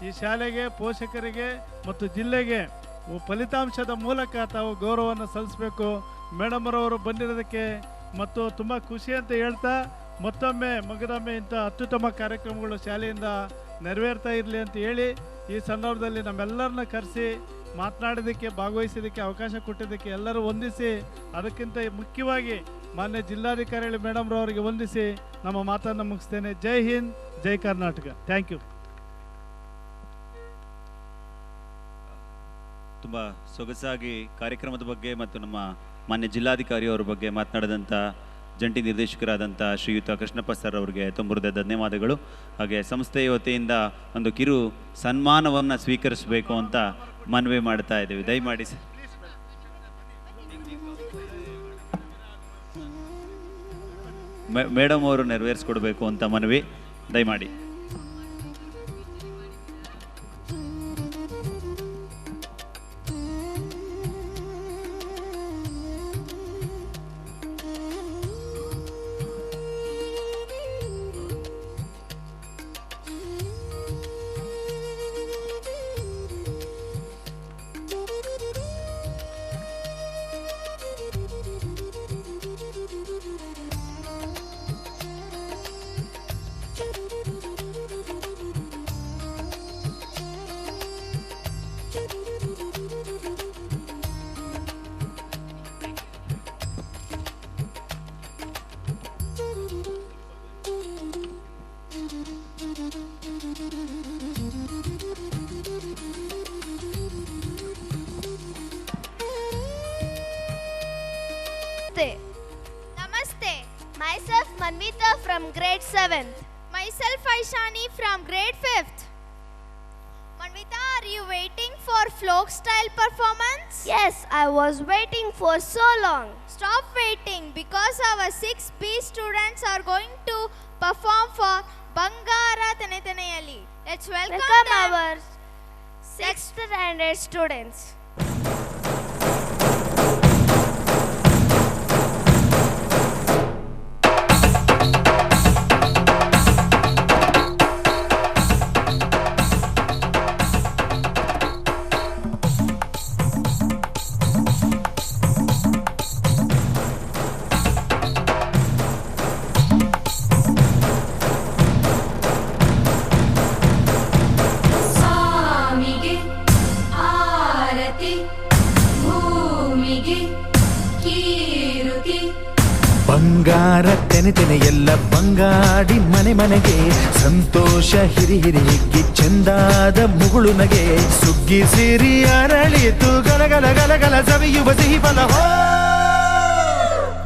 ಈ ಶಾಲೆಗೆ, ಪೋಷಕರಿಗೆ ಮತ್ತು ಜಿಲ್ಲೆಗೆ ಫಲಿತಾಂಶದ ಮೂಲಕ ತಾವು ಗೌರವವನ್ನು ಸಲ್ಲಿಸಬೇಕು. ಮೇಡಮ್ರವರು ಬಂದಿರೋದಕ್ಕೆ ಮತ್ತು ತುಂಬ ಖುಷಿ ಅಂತ ಹೇಳ್ತಾ ಮಗದೊಮ್ಮೆ ಇಂಥ ಅತ್ಯುತ್ತಮ ಕಾರ್ಯಕ್ರಮಗಳು ಶಾಲೆಯಿಂದ ನೆರವೇರ್ತಾ ಇರಲಿ ಅಂತ ಹೇಳಿ ಈ ಸಂದರ್ಭದಲ್ಲಿ ನಮ್ಮೆಲ್ಲರನ್ನ ಕರೆಸಿ ಮಾತನಾಡೋದಕ್ಕೆ, ಭಾಗವಹಿಸೋದಕ್ಕೆ ಅವಕಾಶ ಕೊಟ್ಟಿದ್ದಕ್ಕೆ ಎಲ್ಲರೂ ವಂದಿಸಿ, ಅದಕ್ಕಿಂತ ಮುಖ್ಯವಾಗಿ ಮಾನ್ಯ ಜಿಲ್ಲಾಧಿಕಾರಿಗಳು ಮೇಡಮ್ರವರಿಗೆ ವಂದಿಸಿ ನಮ್ಮ ಮಾತನ್ನು ಮುಗಿಸ್ತೇನೆ. ಜೈ ಹಿಂದ್, ಜೈ ಕರ್ನಾಟಕ. Thank you. ತುಂಬ ಸೊಗಸಾಗಿ ಕಾರ್ಯಕ್ರಮದ ಬಗ್ಗೆ ಮತ್ತು ನಮ್ಮ ಮಾನ್ಯ ಜಿಲ್ಲಾಧಿಕಾರಿಯವರ ಬಗ್ಗೆ ಮಾತನಾಡಿದಂಥ ಜಂಟಿ ನಿರ್ದೇಶಕರಾದಂಥ ಶ್ರೀಯುತ ಕೃಷ್ಣಪ್ಪ ಸರ್ ಅವರಿಗೆ ತುಂಬ ಧನ್ಯವಾದಗಳು. ಹಾಗೆ ಸಂಸ್ಥೆಯ ವತಿಯಿಂದ ಒಂದು ಕಿರು ಸನ್ಮಾನವನ್ನು ಸ್ವೀಕರಿಸಬೇಕು ಅಂತ ಮನವಿ ಮಾಡ್ತಾ ಇದ್ದೀವಿ. ದಯಮಾಡಿ ಸರ್. ಮೇಡಮ್ ಅವರು ನೆರವೇರಿಸ್ಕೊಡ್ಬೇಕು ಅಂತ ಮನವಿ, ದಯಮಾಡಿ. Namaste. Myself Manvita from grade 7th. Myself Aishani from grade 5th. Manvita, are you waiting for folk style performance? Yes, I was waiting for so long. Stop waiting because our 6B students are going to perform for Bangara Tenetaneyali. Let's welcome, our 6th standard students. ಬಂಗಾರ ತೆನೆ ತೆನೆ ಎಲ್ಲ ಬಂಗಾಡಿ ಮನೆ ಮನೆಗೆ ಸಂತೋಷ ಹಿರಿ ಹಿರಿ ಹಿಗ್ಗಿ ಚೆಂದಾದ ಮುಗುಳು ನಗೆ ಸುಗ್ಗಿ ಸಿರಿ ಅರಳಿತು ಗಲಗಲ ಗಲಗಲ ಸವಿಯುವ ಸಿಹಿ ಫಲ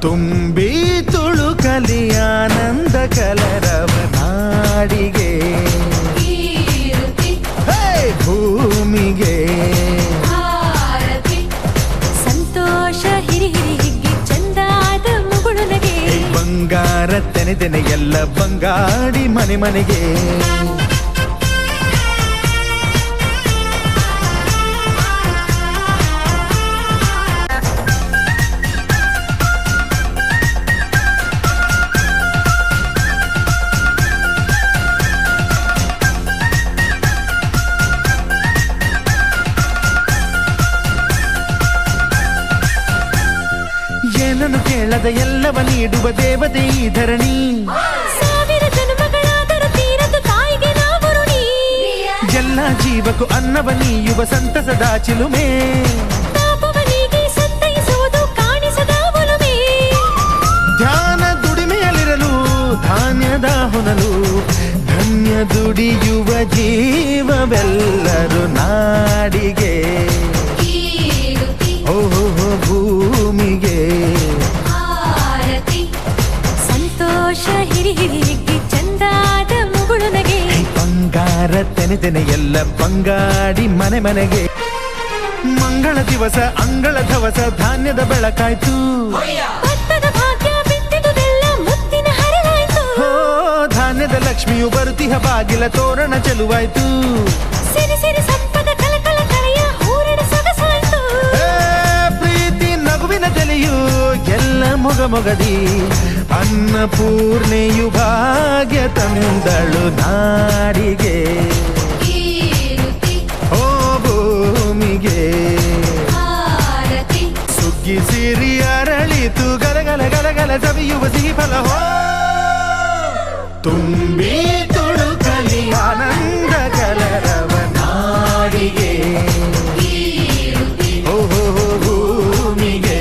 ತುಂಬಿ ತುಳುಕಲಿ ಆನಂದ ಕಲರವ ನಾಡಿಗೆ ಭೂಮಿಗೆ ಸಂತೋಷ ಹಿರಿ ಹಿರಿ ಹಿಗ್ಗಿ ಚಂದಾದ ಮುಗುಳು ನಗೆ ಬಂಗಾರ ತೆನೆ ತೆನೆ ಎಲ್ಲ ಬಂಗಾಡಿ ಮನೆ ಮನೆಗೆ ಏನನ್ನು ಕೇಳದ ಎಲ್ಲವ ನೀಡುವ ದೇವತೆ ಈ ಧರಣಿ ಸಾವಿರ ಜನ್ಮಗಳಾದರೂ ತೀರದು ತಾಯಿಗೆ ನಾವು ಋಣಿ ಎಲ್ಲ ಜೀವಕ್ಕೂ ಅನ್ನವ ನೀಯುವ ಸಂತಸದ ಚಿಲುಮೆ ತಾಪವನಿಗೆ ಸಂತೈಸುವುದು ಕಾಣಿಸದ ಒಲುಮೆ ಧ್ಯಾನ ದುಡಿಮೆಯಲ್ಲಿರಲು ಧಾನ್ಯದ ಹೊನಲು ಧನ್ಯ ದುಡಿಯುವ ಜೀವವೆಲ್ಲರೂ ನಾಡಿಗೆ ಓಹೋ ಭೂಮಿಗೆ ಸಂತೋಷ ಹಿರಿ ಹಿರಿ ಹಿಗ್ಗಿ ಚಂದಾದ ಮುಗುಳು ನಗೆ ಬಂಗಾರ ತೆನೆ ತೆನೆ ಎಲ್ಲ ಬಂಗಾಡಿ ಮನೆ ಮನೆಗೆ ಮಂಗಳ ದಿವಸ ಅಂಗಳ ಧವಸ ಧಾನ್ಯದ ಬೆಳಕಾಯ್ತು ಭತ್ತದ ಭಾಗ್ಯ ಬಿತ್ತಿದುದೆಲ್ಲ ಮುತ್ತಿನ ಹರಿವಾಯ್ತು ಧಾನ್ಯದ ಲಕ್ಷ್ಮಿಯು ಬರುತಿಹ ಬಾಗಿಲ ತೋರಣ ಚೆಲುವಾಯ್ತು ಸಿರಿ ಸಿರಿ ಸಂಪದ ಕಲಕಲ ಕಲೆಯ ಹೂರಣ ಸೊಗಸಾಯ್ತು ಪ್ರೀತಿ ನಗುವಿನ ತೆಲೆಯು ಎಲ್ಲ ಮೊಗ ಮೊಗದಿ ಅನ್ನಪೂರ್ಣೆಯು ಭಾಗ್ಯ ತಂದಳು ನಾಡಿಗೆ ಓ ಭೂಮಿಗೆ ಸುಗ್ಗಿ ಸಿರಿ ಅರಳಿತು ಗಲಗಲ ಗಲಗಲ ಸವಿಯುವ ಸಿಹಿ ಫಲ ತುಂಬಿ ತುಳುಕಲಿ ಆನಂದ ಕಲರವ ನಾಡಿಗೆ ಓಹೋ ಭೂಮಿಗೆ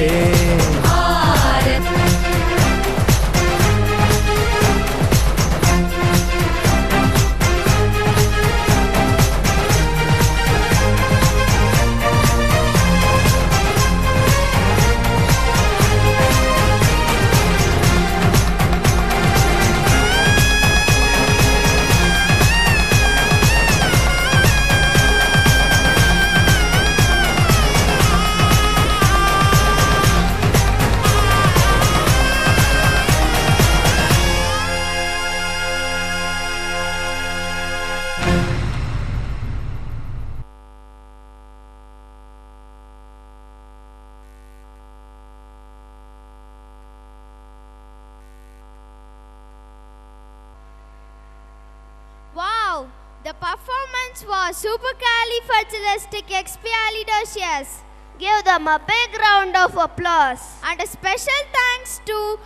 Wow, the performance was supercalifragilisticexpialidocious. Give them a big round of applause. And a special thanks to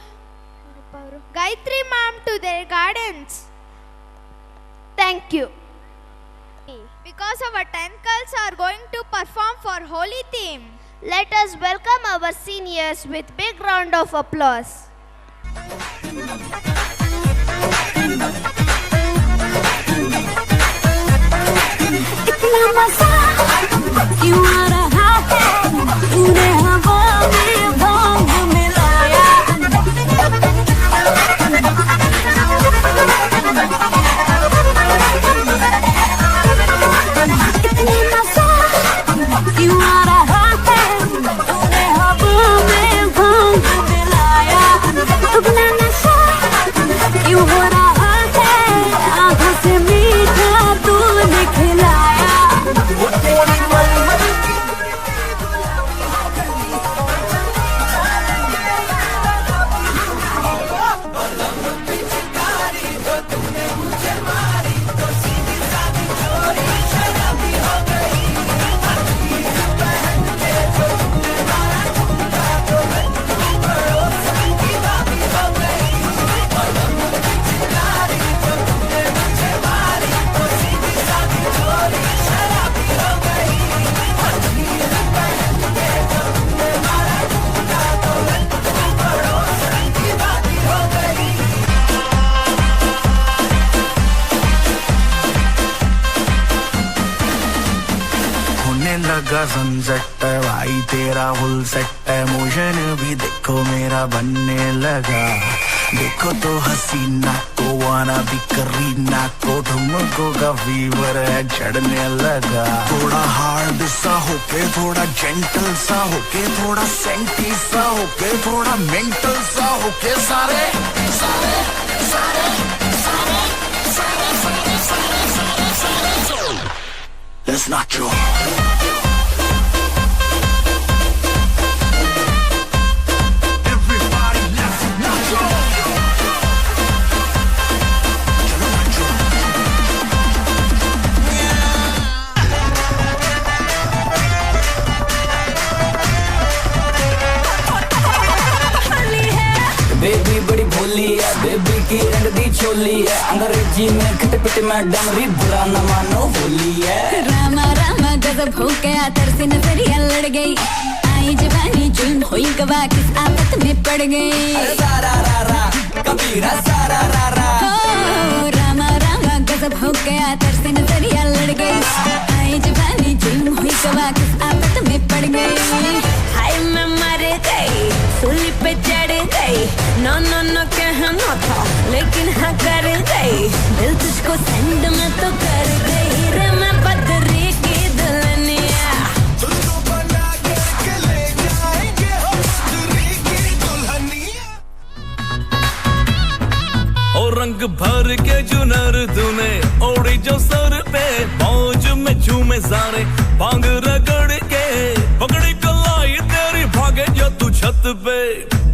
Gayatri ma'am to their guidance. Thank you. Because our 10 girls are going to perform for holy theme. Let us welcome our seniors with big round of applause. इतना मजा क्यों आ रहा है तूने हवा में भांग मिलाया इतना मजा क्यों आ रहा है तूने हवा में भांग मिलाया दुगना नशा क्यों हो रहा है आँखों से मीठा तूने खिलाया चढ़ने लगा सनसेट है भाई तेरा फुल सेट है मोशन भी देखो मेरा बनने लगा देखो तो हसीना को वाना भी करीना को ठुमको का फीवर है चढ़ने लगा थोड़ा हार्ड सा होके थोड़ा जेंटल सा होके थोड़ा सेंटी सा होके थोड़ा मेंटल सा होके सारे सारे सारे सारे सारे सारे सारे सारे सारे Let's not you बेबी बड़ी भोली है बेबी की रंग दी चोली है अंग्रेजी में खट पिट में डमरी बुरा न मानो होली है रामा रामा गजब हो गया तरसे नजरिया लड़ गई आई जवानी जुल्म हुई गवा किस आफत में पड़ गई सारा रा रा कबीरा सारा रा रा रामा रामा गजब हो गया तरसे नजरिया लड़ गई आई जवानी जुल्म हुई गवा किस आफत में पड़ गई हाय मैं मर गई सूली पे चढ़ गई नो नो नो कहना था लेकिन हाँ कर गई दिल तुझको सेंड में तो कर गई रे मैं बदरी की दुल्हनिया तुझको बना के ले जाएंगे हम बदरी की दुल्हनिया और रंग भर के जुनर तूने ओढ़ी जो सर पे मौज में झूमे सारे भांग रगड़ के पकड़ी कलाई तेरी भागे जो तू छत पे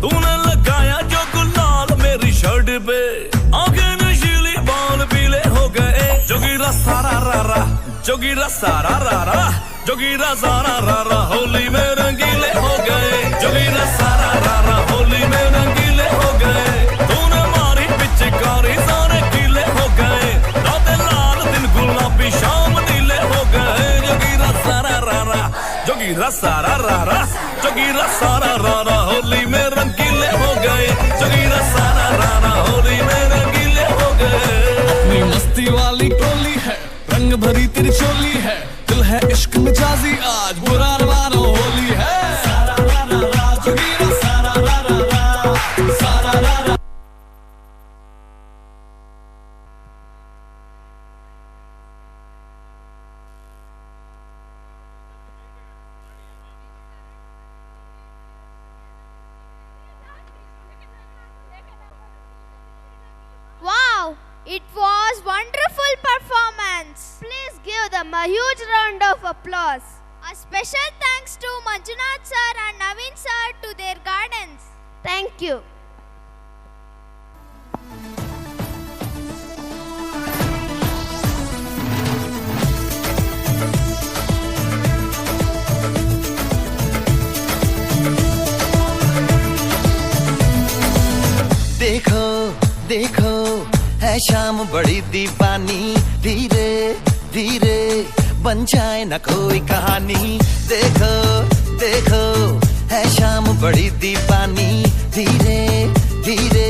तूने लगाया जो गुलाल मेरी शर्ट पे आंखें नशीली बाल पीले हो गए जोगीरा सारा रा रा जोगीरा सारा रा रा जोगीरा सारा रा रा होली में रंगीले हो गए जोगीरा सारा रा रा होली में रंगीले हो गए तूने मारी पिचकारी सारे गीले हो गए रातें लाल दिन गुलाबी शाम नीले हो गए जोगीरा सारा रा रा जोगीरा सारा रा रा जोगीरा सारा रा रा होली में रंगीले हो गए जोगीरा सारा रा रा होली में रंगीले हो गए अपनी मस्ती वाली टोली है रंग भरी तेरी चोली है दिल है इश्क मिजाजी आज बुरा मानो होली है सारा रा रा रा जोगीरा सारा रा रा रा सारा रा रा Wow, it was wonderful performance. Please give them a huge round of applause. A special thanks to Manjunath sir and Naveen sir to their guidance. Thank you. देखो देखो है शाम बड़ी दीवानी धीरे धीरे बन जाए न कोई कहानी देखो देखो है शाम बड़ी दीवानी धीरे धीरे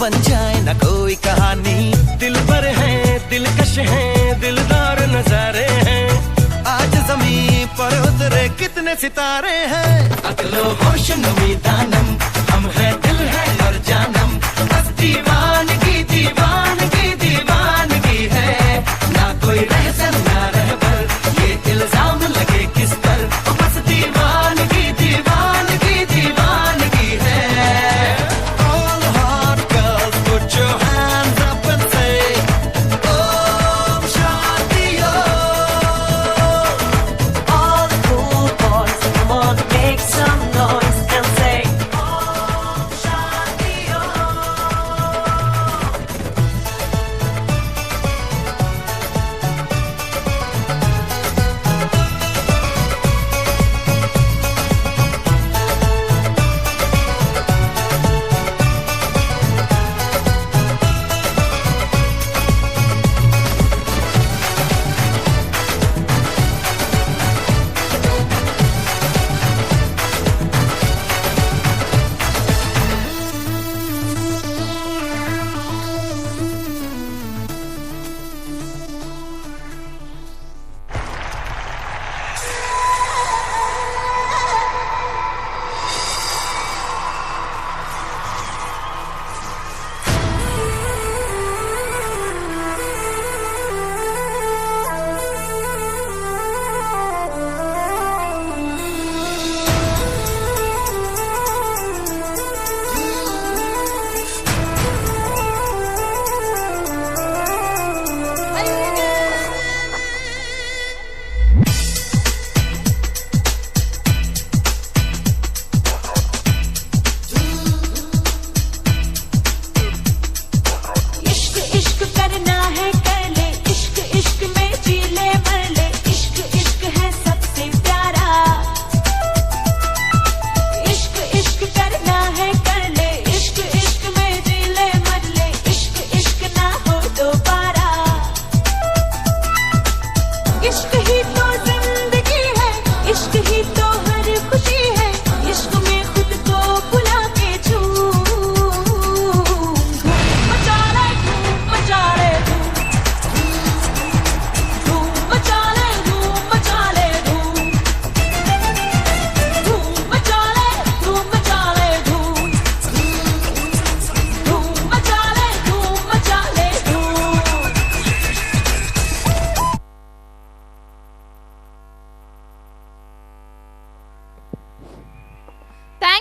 बन जाए न कोई कहानी दिल पर है दिलकश है दिलदार नजारे हैं आज ज़मीं पर उतरे कितने सितारे हैं अकलो होश नमी दानम हम है दिल है और जानम बस दीवानगी दीवानगी दीवानगी है ना कोई रहसन ना रहबर ये इल्जाम लगे किस पर बस दीवानगी दीवानगी दीवानगी है All hot girls put your hands up and say Om Shanti All the cool boys come on make some noise and say Om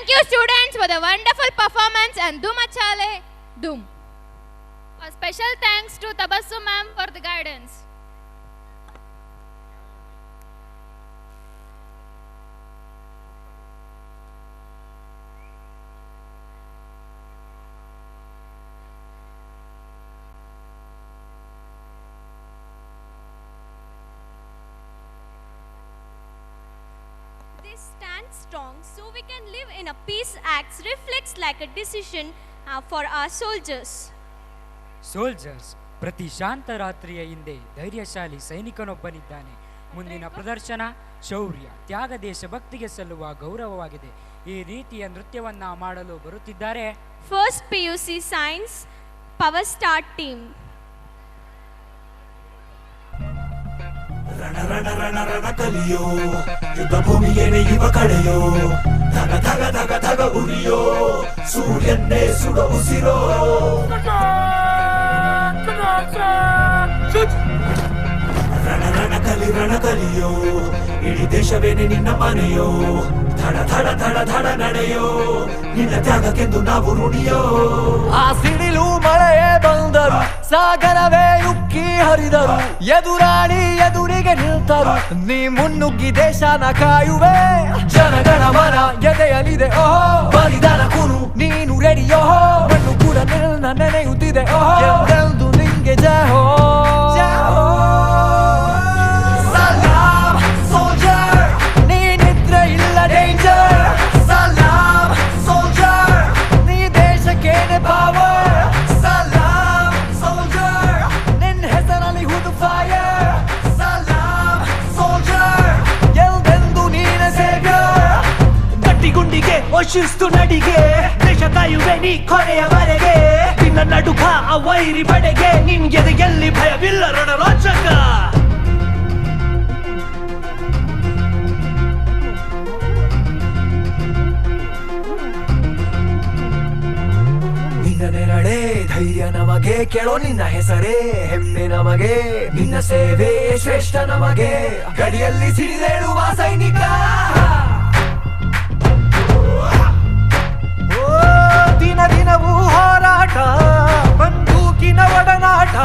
Thank you students for the wonderful performance and Dum Achale Dum. A special thanks to Tabassum ma'am for the guidance. Stand strong so we can live in a peace acts reflects like a decision for our soldiers. Soldiers, ಪ್ರತಿ ಶಾಂತ ರಾತ್ರಿಯ ಹಿಂದೆ ಧೈರ್ಯಶಾಲಿ ಸೈನಿಕನೊಬ್ಬನಿದ್ದಾನೆ. ಮುಂದಿನ ಪ್ರದರ್ಶನ ಶೌರ್ಯ, ತ್ಯಾಗ, ದೇಶಭಕ್ತಿಗೆ ಸಲ್ಲುವ ಗೌರವವಾಗಿದೆ. ಈ ರೀತಿಯ ನೃತ್ಯವನ್ನ ಮಾಡಲು ಬರುತ್ತಿದ್ದಾರೆ first PUC science power star team. ರಣ ರಣ ರಣ ರಣ ಕಲಿಯೋ, ಯುದ್ಧ ಭೂಮಿಯೇನೆ ಇವ ಕಡೆಯೋ, ಧಗ ಧಗ ಧಗ ಧಗ ಉರಿಯೋ, ಸೂರ್ಯನ್ನೇ ಸುಡ ಉಸಿರೋ. ರಣ ರಣ ಕಲಿಯೋ, ಇಡೀ ದೇಶವೇನೆ ನಿನ್ನ ಮನೆಯೋ, ಧಡ ಧಡ ಧಡ ಧಡ ನಡೆಯೋ, ನಿನ್ನ ತ್ಯಾಗಕ್ಕೆಂದು ನಾವು ಋಣಿಯೋ. ಆ ಸಿಡಿಲು ಮಳೆಯೇ ಬಂದರು, ಸಾಗರವೇ ಉಕ್ಕಿ ಹರಿದರು, ಎದುರಾಳಿ ಎದುರಿಗೆ ನಿಲ್ತರು, ನೀ ಮುನ್ನುಗ್ಗಿ ದೇಶನ ಕಾಯುವೆ. ಜನಗಣ ಮನ ಎದೆಯಲಿದೆ ಓಹೋ, ಬಲಿದಾನ ಕುನು ನೀನು ರೆಡಿಯೋ, ಮಣ್ಣು ಕೂಡ ನಿನ್ನ ನೆನೆಯುತ್ತಿದೆ ಓಹೋ, ಎಂದೆಂದು ನಿಂಗೆ ಜಯ ಹೋ. ಸಲಾಮ್ ಸೋಲ್ಜರ್, ನೀ ನಿದ್ರೆ ಇಲ್ಲ ಡೇಂಜರ್. ಸಲಾಮ್ ಸೋಲ್ಜರ್, ನೀ ದೇಶಕ್ಕೇನೆ ಪವರ್. ಸಲಾಮ್ ಸೋಲ್ಜರ್, ನಿನ್ನ ಹೆಸರಲ್ಲಿ ಹುದು ಫೈರ್. ಸಲಾಮ್ ಸೋಲ್ಜರ್, ಎಲ್ದೆಂದು ನೀನ ಸೇವ್ಯರ್. ಗಟ್ಟಿಗುಂಡಿಗೆ ಶಿಸ್ತು ನಡಿಗೆ, ದೇಶ ಕಾಯುವೆ ನೀ ಕೊನೆಯವರೆಗೆ. ನಿನ್ನ ನಡುಕ ಆ ವೈರಿ ಬಡೆಗೆ, ನಿನ್ಗೆದೆ ಎಲ್ಲಿ ಭಯವಿಲ್ಲ ರಣರೋಚಕ. ನಿನ್ನ ನೆರಳೆ ಧೈರ್ಯ ನಮಗೆ, ಕೇಳೋ ನಿನ್ನ ಹೆಸರೇ ಹೆಮ್ಮೆ ನಮಗೆ, ನಿನ್ನ ಸೇವೆ ಶ್ರೇಷ್ಠ ನಮಗೆ, ಗಡಿಯಲ್ಲಿ ಸಿಡಿದೇಳುವ ಸೈನಿಕ. ದಿನ ದಿನವೂ ಹೋರಾಟ, ಬಂದೂಕಿನ ಒಡನಾಟ,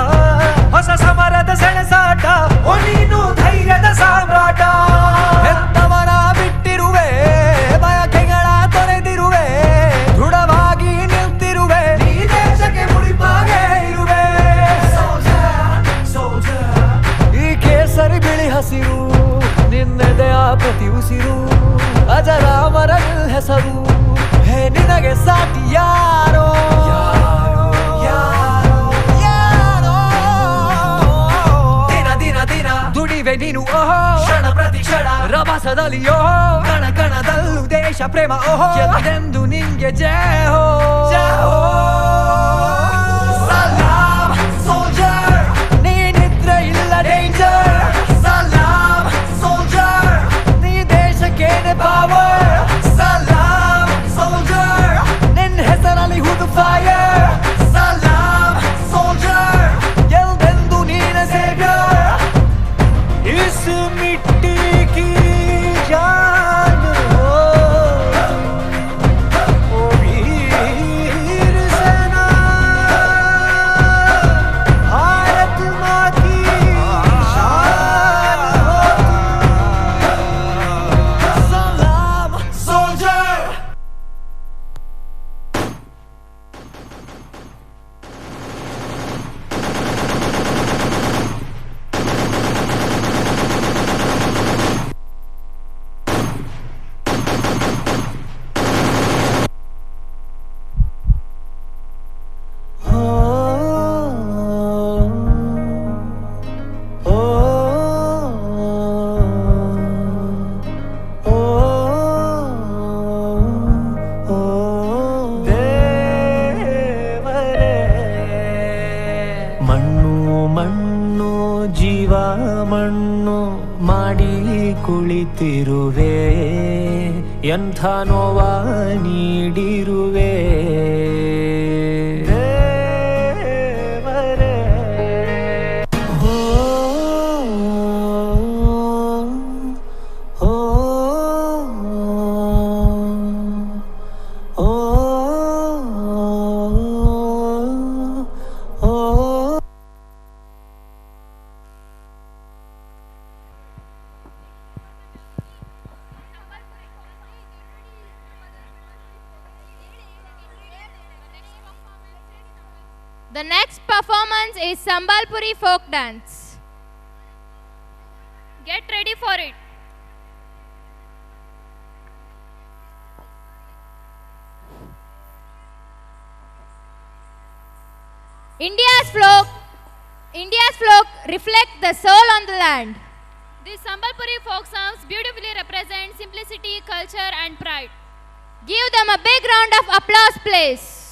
ಹೊಸ ಸಮರದ ಸೆಣಸಾಟ, ಓ ನೀನು ಧೈರ್ಯದ ಸಾಮ್ರಾಟ. ಹೆತ್ತವರ ಬಿಟ್ಟಿರುವೆ, ಬಯಕೆಗಳ ತೊರೆದಿರುವೆ, ದೃಢವಾಗಿ ನಿಲ್ತಿರುವೆ, ಈ ದೇಶಕ್ಕೆ ಮುಡಿಪಾಗೆ ಇರುವೆ. ಈ ಕೇಸರಿ ಬಿಳಿ ಹಸಿರು, ನಿನ್ನೆದೆಯ ಪ್ರತಿ ಉಸಿರು, ಅಜರಾಮರ ನಿಲ್ ಹೆಸರು, ಹೇ ನಿನಗೆ ಸಾಟಿ ಯಾರೋ. ದಿನ ದಿನ ದಿನ ದುಡಿವೆ ನೀನು ಓಹೋ, ಕ್ಷಣ ಪ್ರತಿ ಕ್ಷಣ ರಭಸದಲ್ಲಿ ಓಹೋ, ಕಣ ಕಣದಲ್ಲೂ ದೇಶ ಪ್ರೇಮ ಓಹೋ, ಎಂದೆಂದು ನಿಂಗೆ ಜಯ ಹೋ. ಸಲಾಮ್ ಸೋಲ್ಜರ್, ನೀ ನಿದ್ರೆ ಇಲ್ಲ ಡೇಂಜರ್. ಸಲಾಮ್ ಸೋಲ್ಜರ್, ನೀ ದೇಶಕ್ಕೇನೆ ಪವರ್. ಸಲಾಮ್ ಸೋಲ್ಜರ್, ನಿನ್ನ ಹೆಸರಲ್ಲಿ ಹುದು ಫೈರ್. ಸಲಾಮ್ ಸೋಲ್ಜರ್, ಎಲ್ದೆಂದು ನೀನ ಸೇವ್ಯರ್. ಇಸ್ ಮಿಟ್ಟಿ ಕಿ ಜಾನ್ ಹೋ, ಓ ವೀರ ಸೇನಾ, ಭಾರತ್ ಮಾँ की शान हो. सलाम सोल्जर. ಮಣ್ಣು ಮಣ್ಣು ಜೀವ ಮಣ್ಣು ಮಾಡಿ ಕುಳಿತಿರುವೆ, ಎಂಥ ನೋವ ನೀಡಿರುವೆ. ಓ The next performance is Sambalpuri folk dance. Get ready for it. India's folk reflect the soul on the land. These Sambalpuri folk songs beautifully represent simplicity, culture and pride. Give them a big round of applause, please.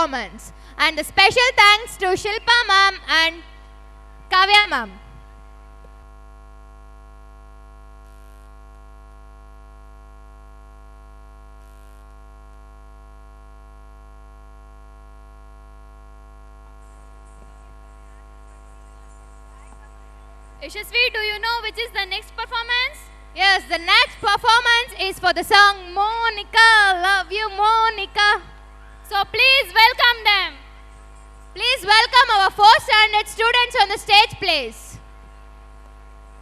performance. And the special thanks to Shilpa ma'am and Kavya ma'am. Yashasvi, do you know which is the next performance? Yes, the next performance is for the song Monica, Love You Monica. So please welcome them. Please welcome our 4th standard students on the stage, please.